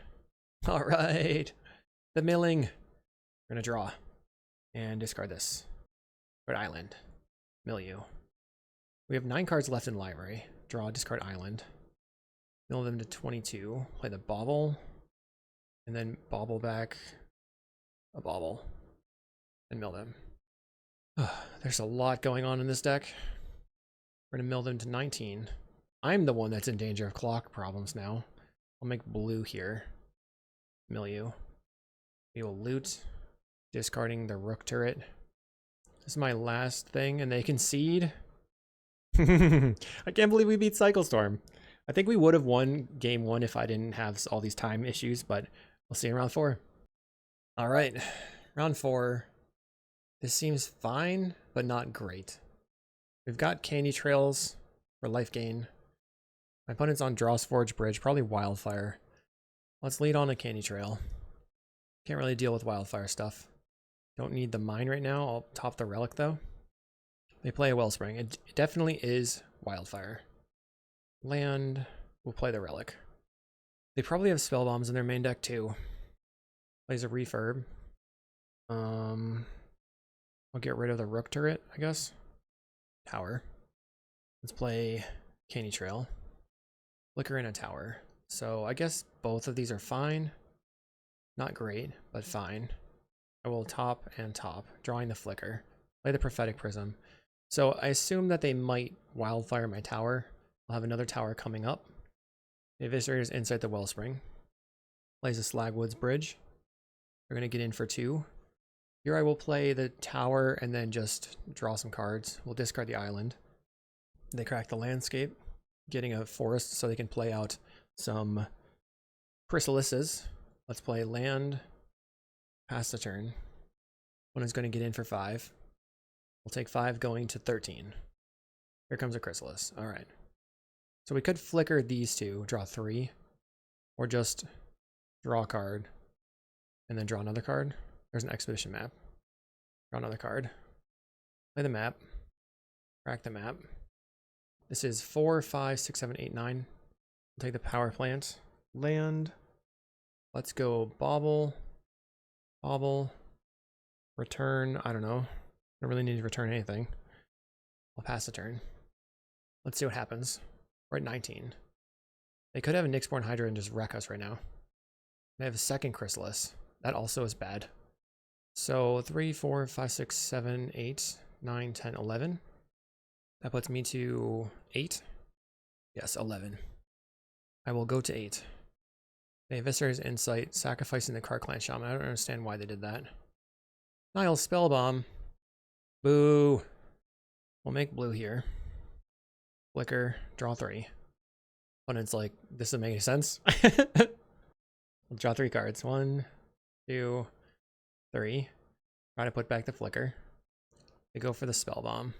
Alright. The milling. We're gonna draw. And discard this. Red Island. Mill you. We have 9 cards left in library. Draw, discard island. Mill them to 22. Play the Bauble. And then Bauble back a Bauble. And mill them. There's a lot going on in this deck. We're gonna mill them to 19. I'm the one that's in danger of clock problems now. I'll make blue here. Mill you. We will loot. Discarding the Rook Turret. This is my last thing, and they concede. I can't believe we beat Cycle Storm. I think we would have won game 1 if I didn't have all these time issues, but we'll see in round 4. All right, round 4. This seems fine, but not great. We've got Candy Trails for life gain. My opponent's on Draw's Forge Bridge, probably Wildfire. Let's lead on a Candy Trail. Can't really deal with Wildfire stuff. Don't need the mine right now. I'll top the Relic though. They play a Wellspring. It definitely is Wildfire. Land. We'll play the Relic. They probably have spell bombs in their main deck too. Plays a Refurb. I'll get rid of the Rook Turret, I guess. Tower. Let's play Candy Trail. Flicker in a tower. So I guess both of these are fine. Not great, but fine. I will top and top, drawing the Flicker. Play the Prophetic Prism. So I assume that they might Wildfire my tower. I'll have another tower coming up. The Eviscerator's inside the Wellspring. Plays a Slagwoods Bridge. They're going to get in for 2. Here I will play the tower and then just draw some cards. We'll discard the island. They crack the landscape, getting a forest so they can play out some Chrysalises. Let's play land, pass the turn. One is going to get in for 5. We'll take 5 going to 13. Here comes a Chrysalis. All right. So we could flicker these 2, draw 3, or just draw a card and then draw another card. There's an Expedition map. Draw another card. Play the map. Crack the map. This is 4, 5, 6, 7, 8, 9. We'll take the power plant. Land. Let's go Bauble. Bauble. Return. I don't know. I don't really need to return anything. I'll pass the turn. Let's see what happens. We're at 19. They could have a Nyxborn Hydra and just wreck us right now. They have a second Chrysalis. That also is bad. So 3, 4, 5, 6, 7, 8, 9, 10, 11. That puts me to 8. Yes, 11. I will go to 8. The Eviscerator's Insight, sacrificing the Karklan Shaman. I don't understand why they did that. Niall Spellbomb. Boo. We'll make blue here. Flicker, draw 3. When it's like, this doesn't make any sense. We'll draw 3 cards. 1, 2, 3. Try to put back the flicker. We go for the Spellbomb.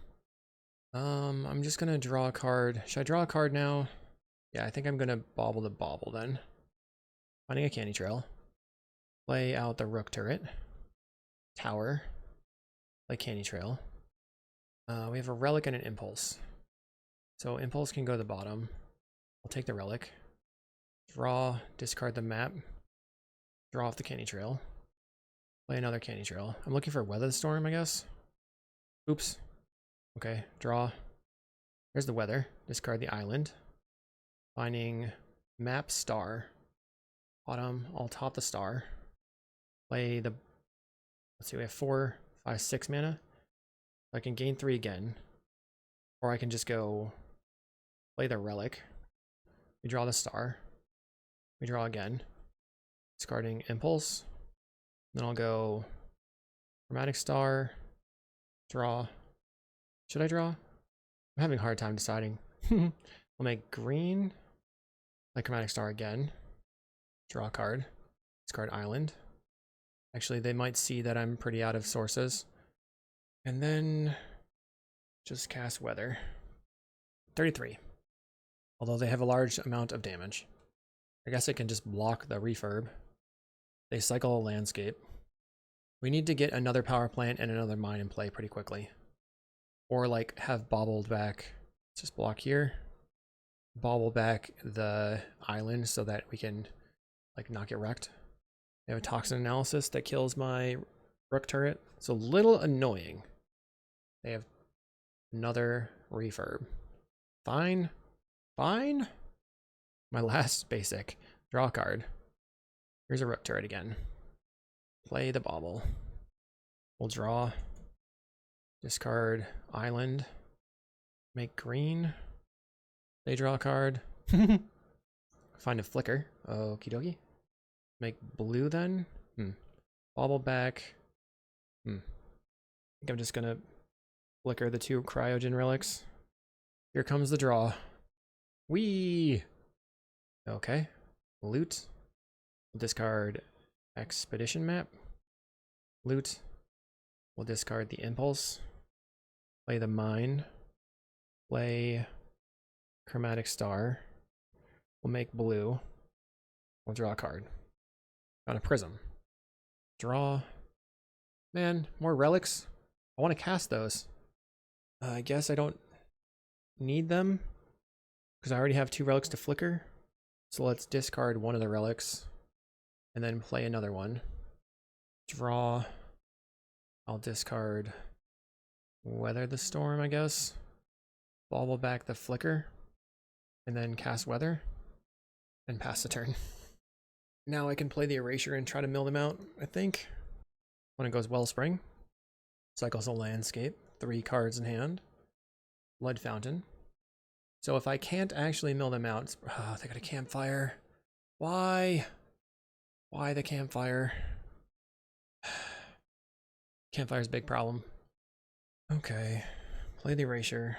I'm just gonna draw a card. Should I draw a card now? Yeah, I think I'm gonna bobble the bobble then. Finding a candy trail. Play out the Rook Turret. Tower. Play candy trail. We have a Relic and an Impulse. So Impulse can go to the bottom. I'll take the Relic. Draw, discard the map. Draw off the candy trail. Play another candy trail. I'm looking for Weather Storm, I guess. Oops. Okay, draw. There's the weather. Discard the island. Finding map star. Bottom, I'll top the star. Play the, let's see, we have 4, 5, 6 mana. I can gain 3 again. Or I can just go play the Relic. We draw the star. We draw again. Discarding Impulse. Then I'll go Chromatic Star. Draw. Should I draw? I'm having a hard time deciding. We'll make green. Play Chromatic Star again. Draw a card. Discard Island. Actually, they might see that I'm pretty out of sources. And then just cast Weather. 33. Although they have a large amount of damage. I guess I can just block the refurb. They cycle a landscape. We need to get another power plant and another mine in play pretty quickly. Or like have bobbled back. Let's just block here. Bobble back the island so that we can like not get wrecked. They have a toxin analysis that kills my Rook Turret. It's a little annoying. They have another refurb. Fine. Fine. My last basic. Draw a card. Here's a Rook Turret again. Play the bobble. We'll draw. Discard island. Make green. They draw a card. Find a flicker. Okie dokie. Make blue then. Bobble back. I think I'm just gonna flicker the 2 Cryogen relics. Here comes the draw. Whee! Okay. Loot. We'll discard Expedition Map. Loot. We'll discard the Impulse. Play the Mine. Play Chromatic Star. We'll make blue. We'll draw a card. Found a Prism. Draw. Man, more relics. I want to cast those. I guess I don't need them because I already have 2 relics to flicker. So let's discard one of the relics and then play another one. Draw. I'll discard Weather the Storm, I guess. Bobble back the flicker and then cast Weather and pass the turn. Now I can play the Erasure and try to mill them out, I think. When it goes Wellspring. Cycles a landscape. 3 cards in hand. Blood Fountain. So if I can't actually mill them out, they got a campfire. Why? Why the campfire? Campfire's a big problem. Okay. Play the Erasure.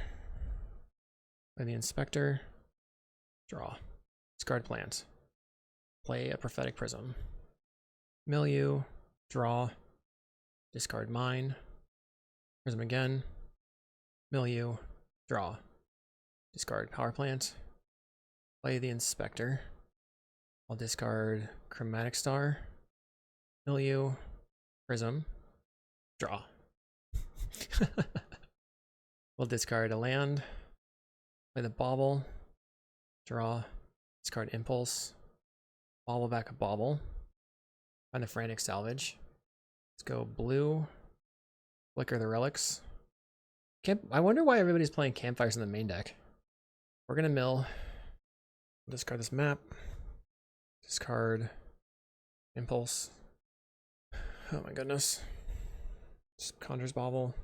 Play the Inspector. Draw. Discard plant. Play a Prophetic Prism. Milieu. Draw. Discard mine. Prism again. Milieu. Draw. Discard power plant. Play the Inspector. I'll discard Chromatic Star. Milieu. Prism. Draw. We'll discard a land. Play the Bobble. Draw. Discard Impulse. Bobble back a Bobble. Find a Frantic Salvage. Let's go blue. Flicker the relics. I wonder why everybody's playing campfires in the main deck. We're gonna mill. Discard this map. Discard Impulse. Oh my goodness. Just Conjures Bobble.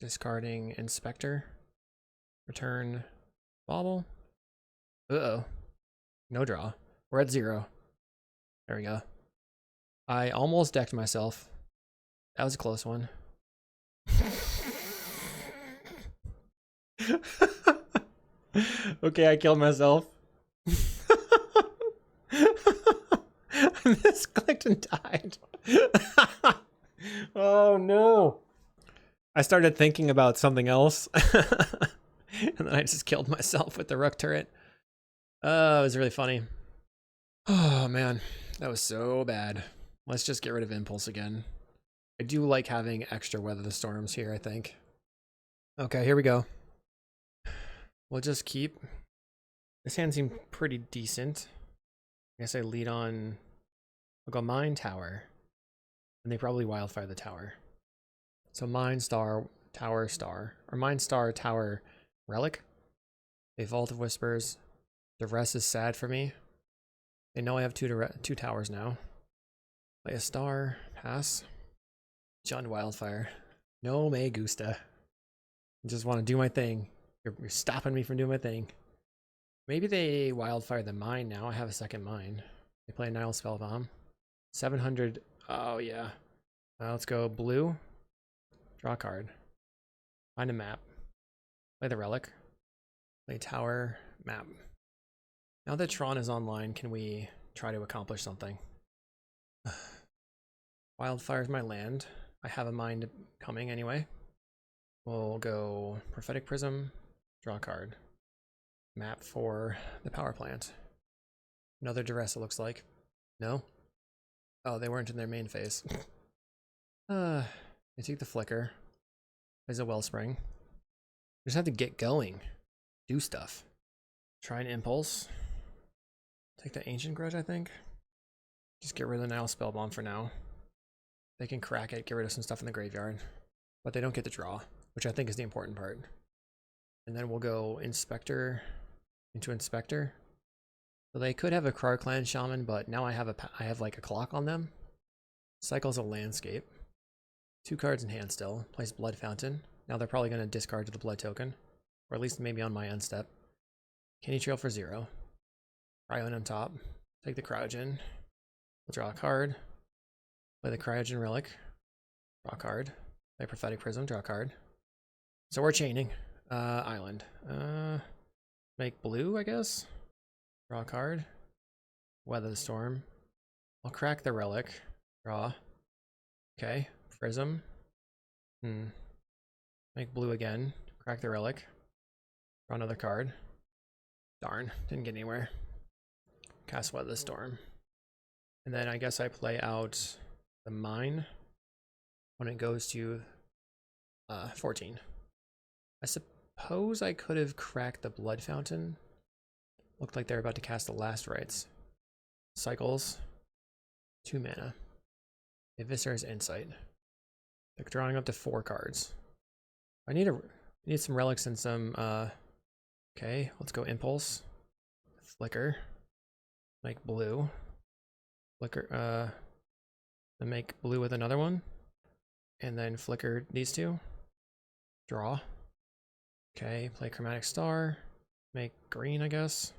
Discarding Inspector. Return Bobble. Uh-oh. No draw. We're at 0. There we go. I almost decked myself. That was a close one. Okay, I killed myself. I misclicked and died. Oh no. I started thinking about something else. And then I just killed myself with the Rook Turret. It was really funny. Oh man, that was so bad. Let's just get rid of Impulse again. I do like having extra Weather the Storms here, I think. Okay, here we go. We'll just keep. This hand seemed pretty decent. I guess I lead on. I'll go Mine Tower. And they probably Wildfire the tower. So Mine Star, Tower Star. Or Mine Star, Tower, Relic. A Vault of Whispers. The rest is sad for me. They know I have two towers now. Play a star. Pass. John Wildfire. No me gusta. I just want to do my thing. You're stopping me from doing my thing. Maybe they Wildfire the mine now. I have a second mine. They play a Nile Spellbomb. 700. Oh, yeah. Let's go blue. Draw a card. Find a map. Play the Relic. Play tower. Map. Now that Tron is online, can we try to accomplish something? Wildfire's my land. I have a mind coming anyway. We'll go Prophetic Prism. Draw a card. Map for the power plant. Another duress, it looks like. No? Oh, they weren't in their main phase. They take the flicker. There's a wellspring. Just have to get going. Do stuff. Try an impulse. Take the ancient grudge, I think. Just get rid of the Nile Spellbomb for now. They can crack it, get rid of some stuff in the graveyard. But they don't get to draw, which I think is the important part. And then we'll go Inspector into Inspector. So they could have a Cryogen Shaman, but now I have like a clock on them. Cycles a landscape. 2 cards in hand still. Plays Blood Fountain. Now they're probably going to discard to the blood token. Or at least maybe on my end step. Candy Trail for 0. Cryogen on top. Take the Cryogen. We'll draw a card. Play the Cryogen Relic. Draw a card. Play Prophetic Prism. Draw a card. So we're chaining. Island. Make blue, I guess. Draw a card. Weather the Storm. I'll crack the Relic. Draw. Okay. Prism. Make blue again. Crack the Relic. Draw another card. Darn. Didn't get anywhere. Cast Weather the Storm. And then I guess I play out the Mine when it goes to 14. I suppose I could have cracked the Blood Fountain. Looked like they're about to cast the Last Rites. Cycles. 2 mana. Eviscer's Insight. They're drawing up to 4 cards. I need some relics and some okay, let's go Impulse. Flicker. Make blue. Flicker then make blue with another one. And then flicker these 2. Draw. Okay, play Chromatic Star. Make green, I guess.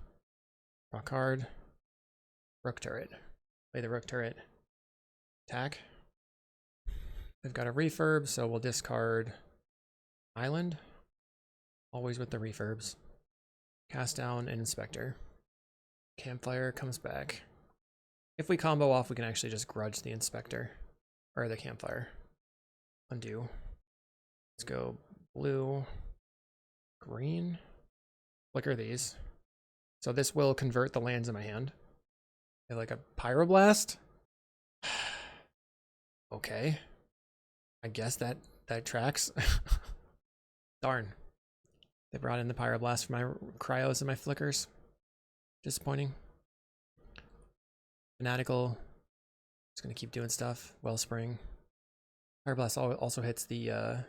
Draw a card. Rook Turret. Play the Rook Turret. Attack. They've got a refurb, so we'll discard Island. Always with the refurbs. Cast down an Inspector. Campfire comes back. If we combo off, we can actually just grudge the Inspector. Or the Campfire. Undo. Let's go blue. Green. Flicker these. So this will convert the lands in my hand. I have like a Pyroblast. Okay. I guess that tracks. Darn. They brought in the Pyroblast for my Cryos and my Flickers. Disappointing. Fanatical. Just gonna keep doing stuff. Wellspring. Pyroblast also hits the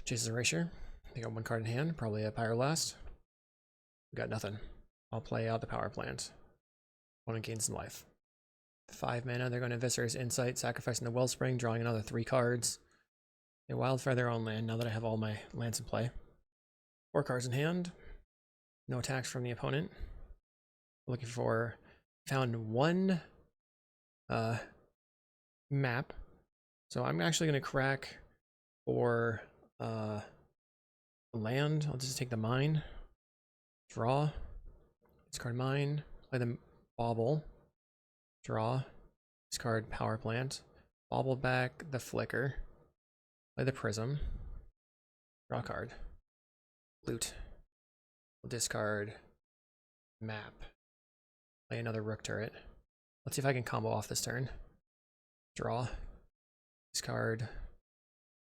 Jace's Erasure. They got 1 card in hand, probably a Pyroblast. We got nothing. I'll play out the power plant. Opponent gains some life. 5 mana, they're going to Eviscer's Insight, sacrificing the Wellspring, drawing another 3 cards. They Wildfire their own land now that I have all my lands in play. 4 cards in hand. No attacks from the opponent. Looking for... Found 1 map. So I'm actually going to crack for land. I'll just take the mine. Draw. Discard mine. Play the bauble. Draw. Discard power plant. Bauble back the flicker. Play the prism. Draw a card. Loot. We'll discard map. Play another Rook Turret. Let's see if I can combo off this turn. Draw. Discard,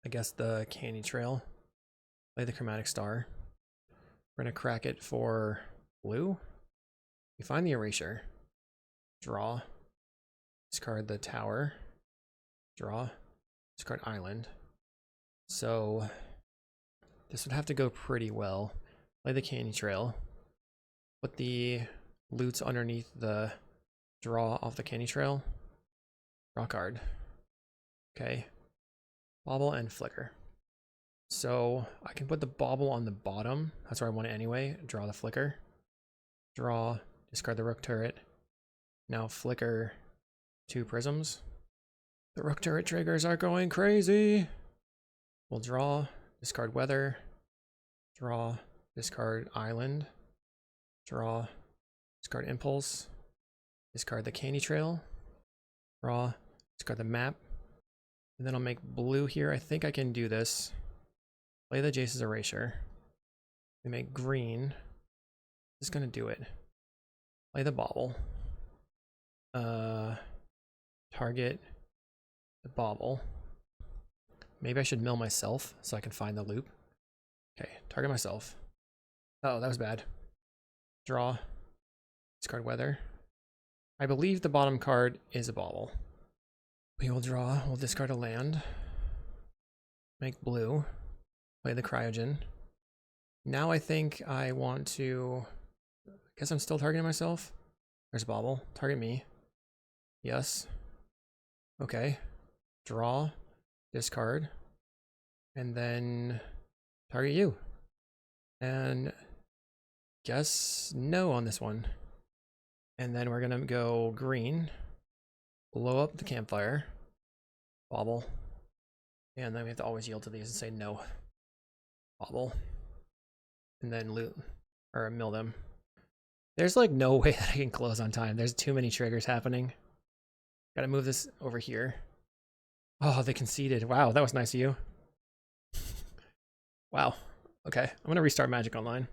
I guess, the Candy Trail. Play the Chromatic Star. We're going to crack it for blue. We find the Erasure. Draw. Discard the Tower. Draw. Discard Island. So this would have to go pretty well. Play the Candy Trail. Put the loots underneath the draw off the Candy Trail. Draw card. Okay. Bauble and flicker. So I can put the bauble on the bottom. That's where I want it anyway. Draw the flicker. Draw. Discard the Rook Turret. Now flicker 2 prisms. The Rook Turret triggers are going crazy. We'll draw. Discard weather. Draw. Discard island. Draw. Discard impulse. Discard the Candy Trail. Draw. Discard the map. And then I'll make blue here. I think I can do this. Play the Jace's Erasure. We make green. Just gonna do it. Play the bauble. Target the bauble. Maybe I should mill myself so I can find the loop. Okay, target myself. Oh, that was bad. Draw. Discard weather. I believe the bottom card is a bauble. We will draw. We'll discard a land. Make blue. Play the Cryogen. Now I think I want to... I guess I'm still targeting myself. There's bauble. Target me. Yes. Okay. Draw. Discard. And then target you. And guess no on this one. And then we're gonna go green. Blow up the campfire. Bauble. And then we have to always yield to these and say no. Bauble. And then loot. Or mill them. There's like no way that I can close on time. There's too many triggers happening. Gotta move this over here. Oh, they conceded. Wow, that was nice of you. Wow. Okay, I'm gonna restart Magic Online.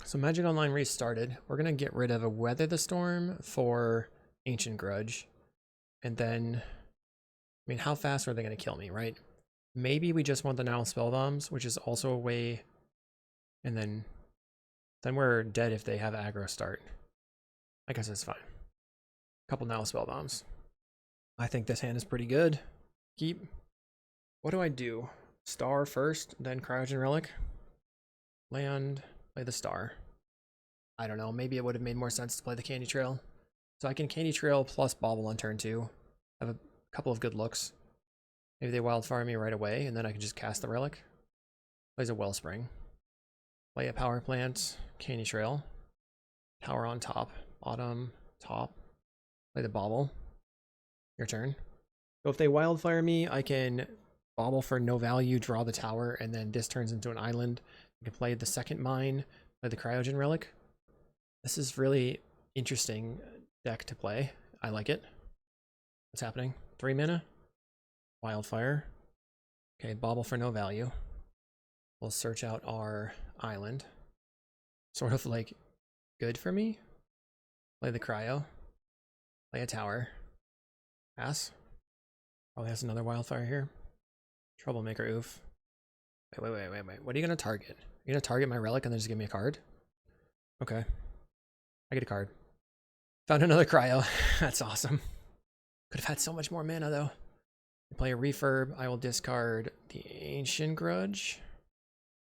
So Magic Online restarted. We're gonna get rid of a Weather the Storm for Ancient Grudge. And then, I mean, how fast are they gonna kill me, right? Maybe we just want the Now Spell Bombs, which is also a way, and then we're dead if they have aggro start. I guess that's fine. Couple Now Spell Bombs. I think this hand is pretty good. Keep. What do I do? Star first, then Cryogen Relic. Land, play the star. I don't know, maybe it would have made more sense to play the Candy Trail. So I can Candy Trail plus Bauble on turn 2. I have a couple of good looks. Maybe they Wildfire me right away, and then I can just cast the Relic. Plays a Wellspring. Play a Power Plant, Candy Trail. Tower on top, bottom, top. Play the Bauble. Your turn. So if they Wildfire me, I can Bauble for no value, draw the tower, and then this turns into an island. I can play the second mine, play the Cryogen Relic. This is really interesting deck to play. I like it. What's happening? 3 mana. Wildfire. Okay, Bauble for no value. We'll search out our island. Sort of like good for me. Play the Cryo. Play a tower. Pass. Probably has another Wildfire here. Troublemaker, oof. Wait. What are you gonna target? You're gonna target my Relic and then just give me a card? Okay. I get a card. Found another Cryo. That's awesome. Could have had so much more mana though. Play a Refurb. I will discard the Ancient Grudge.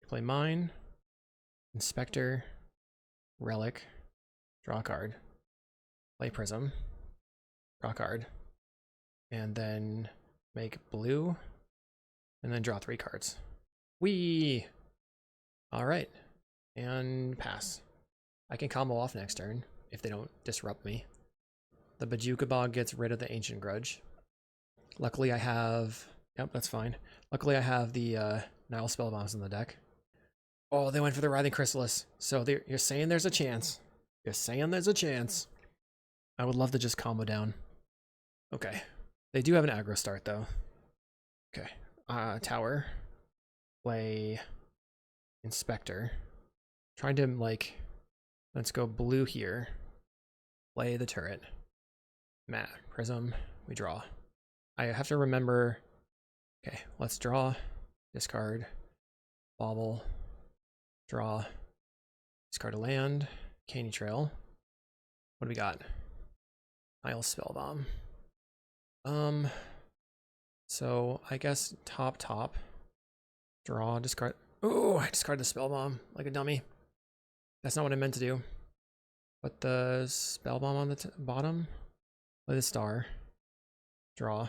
Play mine. Inspector. Relic. Draw a card. Play Prism. Draw a card. And then make blue. And then draw 3 cards. Whee! Alright. And pass. I can combo off next turn if they don't disrupt me. The Bajuka Bog gets rid of the Ancient Grudge. Luckily I have Yep, that's fine. Luckily, I have the Nile Spellbombs in the deck. Oh, they went for the Writhing Chrysalis. So you're saying there's a chance. You're saying there's a chance. I would love to just combo down. Okay. They do have an aggro start, though. Okay. Tower. Play Inspector. Trying to, like... Let's go blue here. Play the turret. Matt. Prism. We draw. I have to remember... Okay, let's draw. Discard. Bobble. Draw. Discard a land. Candy Trail. What do we got? Nile Spellbomb. So I guess top. Draw, discard. Ooh, I discard the Spellbomb like a dummy. That's not what I meant to do. Put the Spellbomb on the bottom. Play the star. Draw.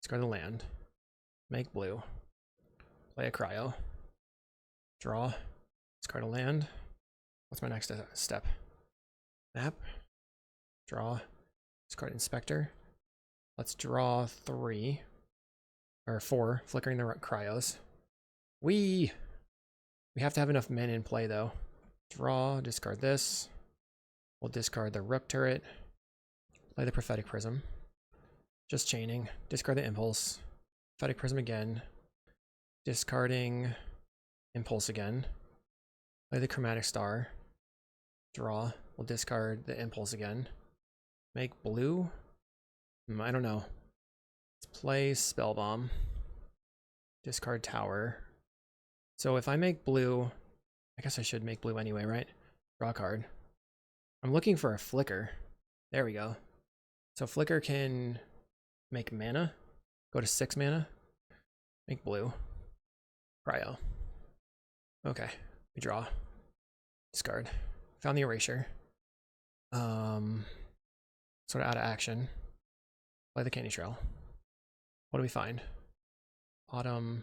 Discard the land. Make blue. Play a cryo. Draw. Discard a land. What's my next step? Map. Draw. Discard Inspector. Let's draw 3. Or 4. Flickering the cryos. We have to have enough men in play, though. Draw. Discard this. We'll discard the Rook Turret. Play the Prophetic Prism. Just chaining. Discard the Impulse. Prophetic Prism again. Discarding Impulse again. Play the Chromatic Star. Draw. We'll discard the Impulse again. Make blue? I don't know. Let's play Spellbomb. Discard Tower. So if I make blue, I guess I should make blue anyway, right? Draw a card. I'm looking for a Flicker. There we go. So Flicker can make mana. Go to 6 mana. Make blue. Cryo. Okay. We draw. Discard. Found the Erasure. Sort of out of action. Play the Candy Trail. What do we find? Bottom.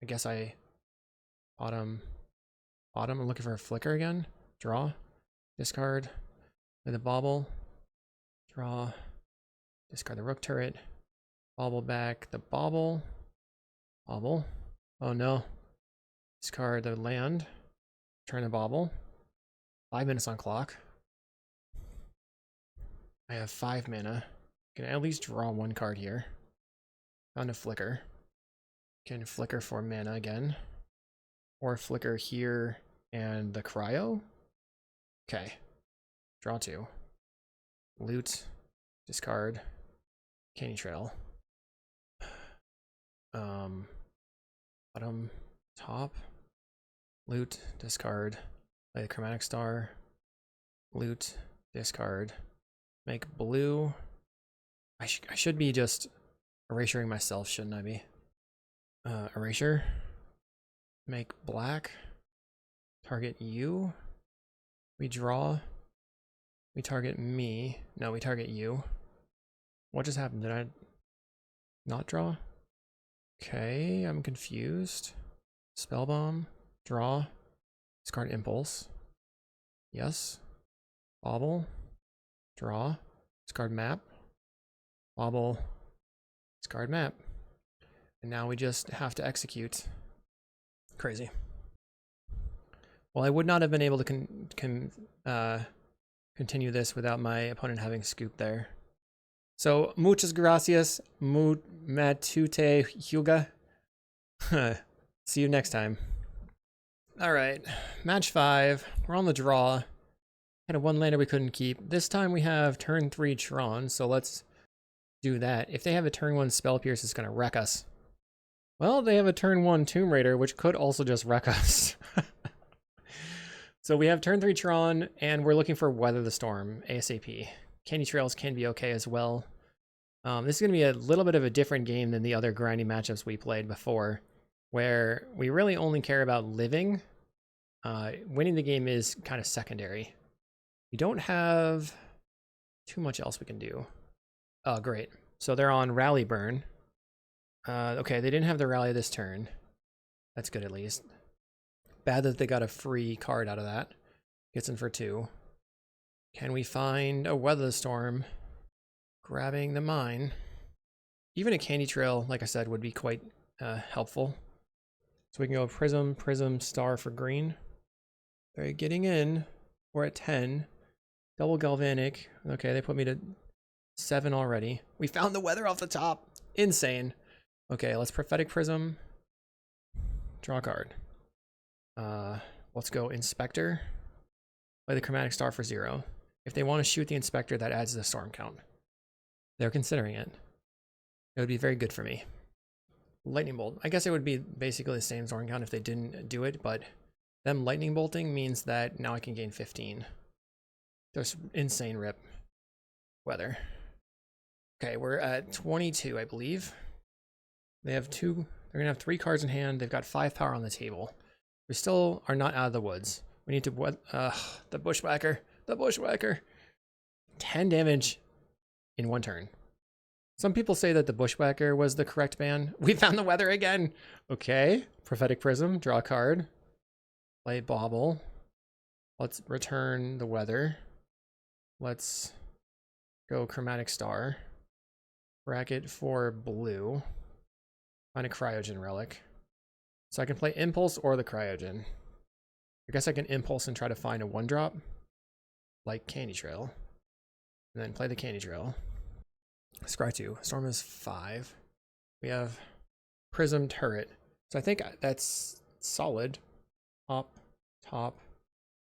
I guess bottom. I'm looking for a Flicker again. Draw. Discard. Play the Bobble. Draw. Discard the Rook Turret. Bobble back the Bobble. Bobble. Oh no. Discard the land. Turn the Bobble. 5 minutes on clock. I have 5 mana. Can at least draw 1 card here. Found a Flicker. Can Flicker for mana again. Or Flicker here and the Cryo. Okay. Draw 2. Loot. Discard. Candy Trail. Bottom. Top. Loot. Discard. Play the Chromatic Star. Loot. Discard. Make blue. I should be just erasuring myself, shouldn't I be? Erasure. Make black. Target you. We draw. We target me. No, we target you. What just happened? Did I not draw? Okay, I'm confused. Spellbomb. Draw. Discard Impulse. Yes. Bobble. Draw. Discard Map. Bobble. Discard Map. And now we just have to execute. Crazy. Well, I would not have been able to continue this without my opponent having scooped there. So, muchas gracias, matute Huga. See you next time. All right, match 5. We're on the draw. Had a 1 lander we couldn't keep. This time we have turn 3 Tron, so let's do that. If they have a turn 1 Spell Pierce, it's going to wreck us. Well, they have a turn 1 Tomb Raider, which could also just wreck us. So we have turn 3 Tron, and we're looking for Weather the Storm, ASAP. Candy Trails can be okay as well. This is going to be a little bit of a different game than the other grinding matchups we played before, where we really only care about living. Winning the game is kind of secondary. We don't have too much else we can do. Oh, great. So they're on Rally Burn. Okay, they didn't have the Rally this turn. That's good at least. Bad that they got a free card out of that. Gets in for 2. Can we find a Weather Storm? Grabbing the mine. Even a candy trail, like I said, would be quite helpful. So we can go prism, prism, star for green. They're getting in. We're at 10. Double galvanic. Okay, they put me to 7 already. We found the weather off the top. Insane. Okay, let's prophetic prism. Draw a card. Let's go inspector. Play the chromatic star for 0. If they want to shoot the inspector, that adds the storm count. They're considering it. It would be very good for me. Lightning bolt. I guess it would be basically the same storm count if they didn't do it, but them lightning bolting means that now I can gain 15. Just insane rip. Weather. Okay, we're at 22, I believe. They have 2. They're gonna have 3 cards in hand. They've got 5 power on the table. We still are not out of the woods. We need to the bushwhacker. The bushwhacker. 10 damage in 1 turn. Some people say that the bushwhacker was the correct ban. We found the weather again. Okay. Prophetic prism. Draw a card. Play bauble. Let's return the weather. Let's go chromatic star. Bracket for blue. Find a cryogen relic. So I can play impulse or the cryogen. I guess I can impulse and try to find a 1-drop. Like candy trail. And then play the candy trail. Scry 2. Storm is 5. We have prism turret. So I think that's solid. Top,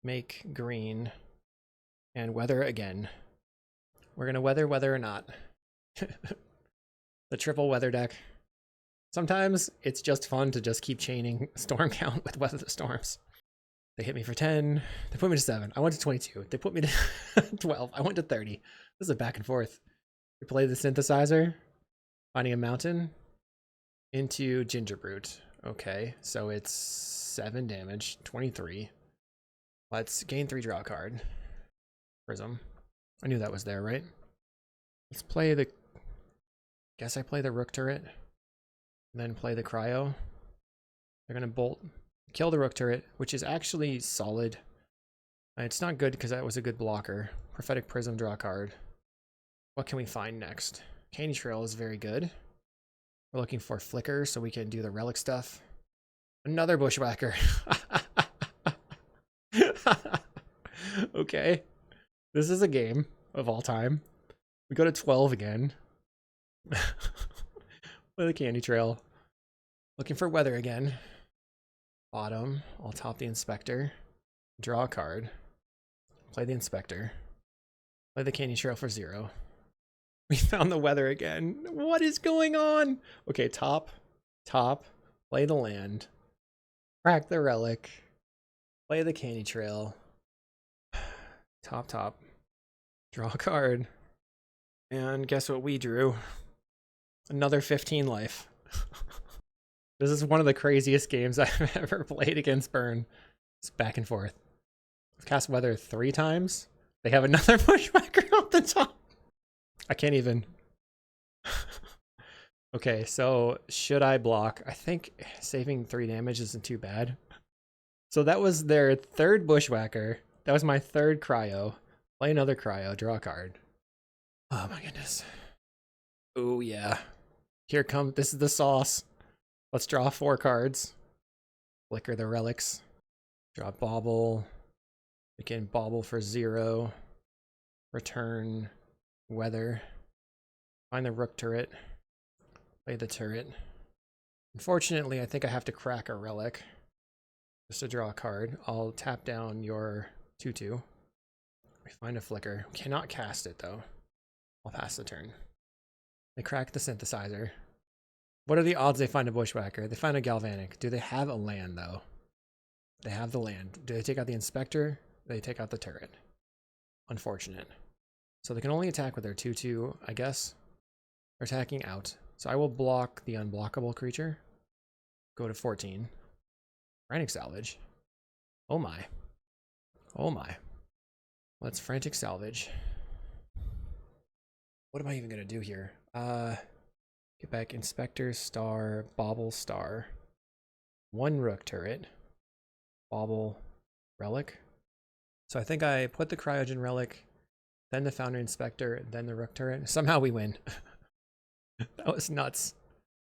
make green, and weather again. We're gonna weather whether or not. The triple weather deck. Sometimes it's just fun to just keep chaining storm count with weather the storms. They hit me for 10. They put me to 7. I went to 22. They put me to 12. I went to 30. This is a back and forth. We play the synthesizer, finding a mountain into Gingerbrute. Okay, so it's 7 damage, 23. Let's gain 3, draw a card. Prism. I knew that was there, right? Let's play the... Guess I play the Rook Turret. And then play the Cryo. They're gonna bolt. Kill the Rook Turret, which is actually solid. It's not good because that was a good blocker. Prophetic Prism, draw a card. What can we find next? Candy Trail is very good. We're looking for Flicker so we can do the relic stuff. Another bushwhacker. Okay. This is a game of all time. We go to 12 again. With a candy trail. Looking for weather again. Bottom. I'll top the inspector. Draw a card. Play the inspector. Play the candy trail for 0. We found the weather again. What is going on? Okay, top. Play the land. Crack the relic. Play the candy trail. Top. Draw a card. And guess what we drew? Another 15 life. This is one of the craziest games I've ever played against Burn. It's back and forth. I've cast weather 3 times. They have another bushwhacker up the top. I can't even. Okay, so should I block? I think saving 3 damage isn't too bad. So that was their 3rd bushwhacker. That was my 3rd cryo. Play another cryo, draw a card. Oh my goodness. Oh yeah. Here come, this is the sauce. Let's draw 4 cards. Flicker the relics. Draw bauble. We can bauble for 0. Return weather. Find the Rook Turret. Play the turret. Unfortunately, I think I have to crack a relic. Just to draw a card. I'll tap down your 2/2. We find a flicker. We cannot cast it though. I'll pass the turn. They crack the synthesizer. What are the odds they find a bushwhacker? They find a galvanic. Do they have a land though? They have the land. Do they take out the inspector? They take out the turret. Unfortunate. So they can only attack with their 2/2, I guess. They're attacking out. So I will block the unblockable creature. Go to 14. Frantic Salvage. Oh my. Oh my. Let's Frantic Salvage. What am I even going to do here? Get back Inspector, Star, Bauble, Star. 1 Rook Turret. Bauble, Relic. So I think I put the Cryogen Relic, then the Foundry Inspector, then the Rook Turret. Somehow we win. That was nuts.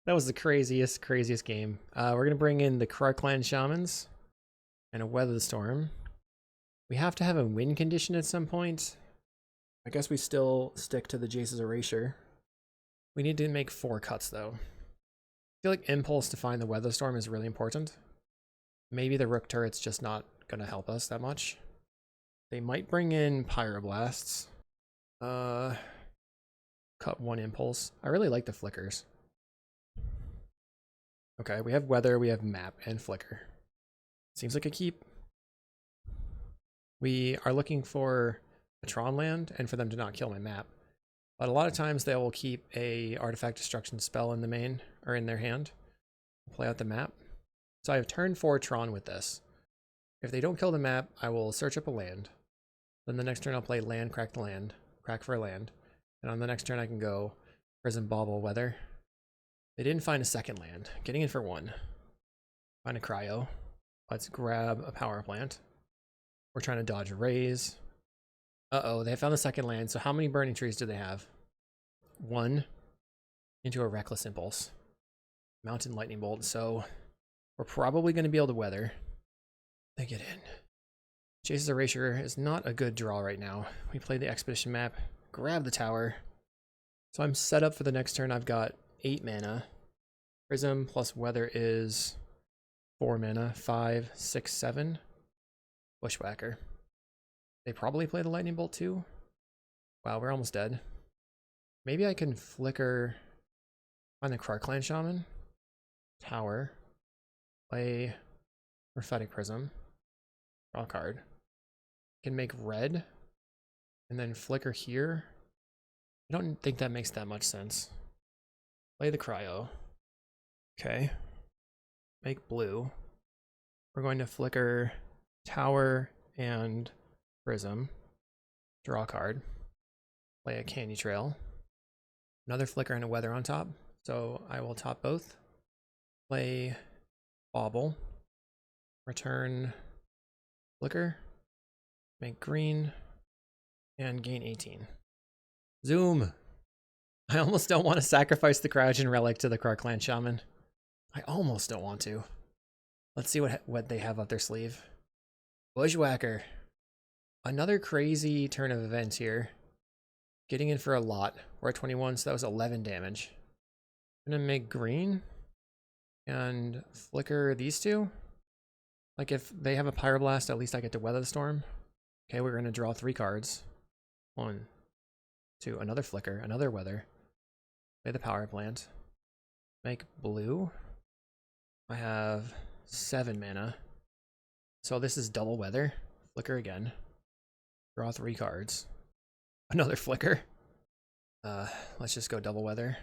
That was the craziest game. We're gonna bring in the Cryogen Shamans and a Weather Storm. We have to have a win condition at some point. I guess we still stick to the Jace's Erasure. We need to make 4 cuts though. I feel like impulse to find the Weather Storm is really important. Maybe the Rook Turret's just not gonna help us that much. They might bring in Pyroblasts. Cut 1 impulse. I really like the flickers. Okay, we have weather, we have map, and flicker. Seems like a keep. We are looking for a Tron land and for them to not kill my map. But a lot of times they will keep a artifact destruction spell in the main or in their hand. Play out the map. So I have turn 4 Tron with this. If they don't kill the map, I will search up a land. Then the next turn I'll play land, crack the land, crack for a land. And on the next turn I can go Prism, Bauble, Weather. They didn't find a second land. Getting in for 1. Find a cryo. Let's grab a power plant. We're trying to dodge a raise. Uh-oh, they found the second land. So how many burning trees do they have? 1 into a reckless impulse. Mountain lightning bolt. So we're probably going to be able to weather. They get in. Jace's Erasure is not a good draw right now. We play the expedition map. Grab the tower. So I'm set up for the next turn. I've got 8 mana. Prism plus weather is 4 mana. 5, 6, 7. Bushwhacker. They probably play the lightning bolt too. Wow, we're almost dead. Maybe I can flicker on the Cryogen Shaman. Tower. Play Prophetic Prism. Draw a card. Can make red. And then flicker here. I don't think that makes that much sense. Play the cryo. Okay. Make blue. We're going to flicker tower and prism. Draw a card. Play a candy trail. Another flicker and a weather on top. So I will top both. Play bauble. Return flicker. Make green. And gain 18. Zoom! I almost don't want to sacrifice the Cryogen Relic to the Cryogen Shaman. I almost don't want to. Let's see what they have up their sleeve. Bushwhacker. Another crazy turn of events here. Getting in for a lot. We're at 21, so that was 11 damage. I'm gonna make green. And flicker these two. Like if they have a Pyroblast, at least I get to weather the storm. Okay, we're gonna draw 3 cards. 1, 2, another flicker, another weather. Play the power plant. Make blue. I have 7 mana. So this is double weather. Flicker again. Draw 3 cards. Another flicker. Let's just go double weather.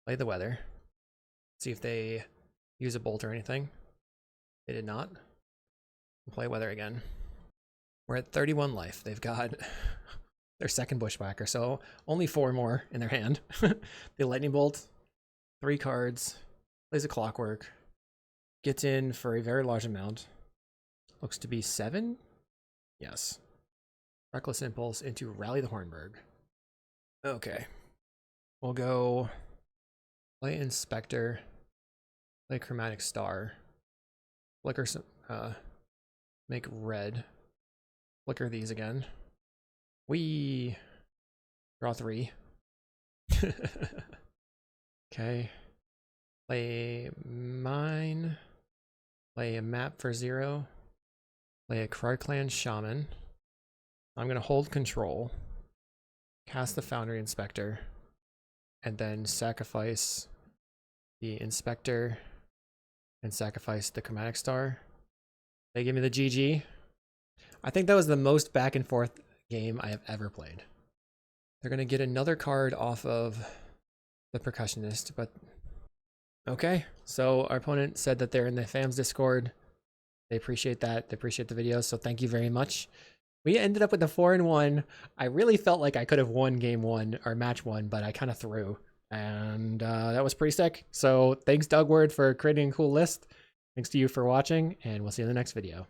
Play the weather. See if they use a bolt or anything. They did not. Play weather again. We're at 31 life. They've got their second Bushwhacker, so only 4 more in their hand. The lightning bolt, 3 cards, plays a clockwork, gets in for a very large amount. Looks to be 7? Yes. Reckless impulse into Rally the Hornberg. Okay. We'll go play Inspector, play Chromatic Star, flicker some, make red, flicker these again. We draw 3. Okay. Play mine. Play a map for 0. Play a Cryogen Shaman. I'm going to hold control. Cast the Foundry Inspector. And then sacrifice the Inspector. And sacrifice the Chromatic Star. They give me the GG. I think that was the most back and forth game I have ever played. They're going to get another card off of the Percussionist, but okay. So our opponent said that they're in the fams Discord. They appreciate that. They appreciate the videos. So thank you very much. We ended up with a 4-1. I really felt like I could have won game 1 or match 1, but I kind of threw. And that was pretty sick. So thanks, Dougward, for creating a cool list. Thanks to you for watching, and we'll see you in the next video.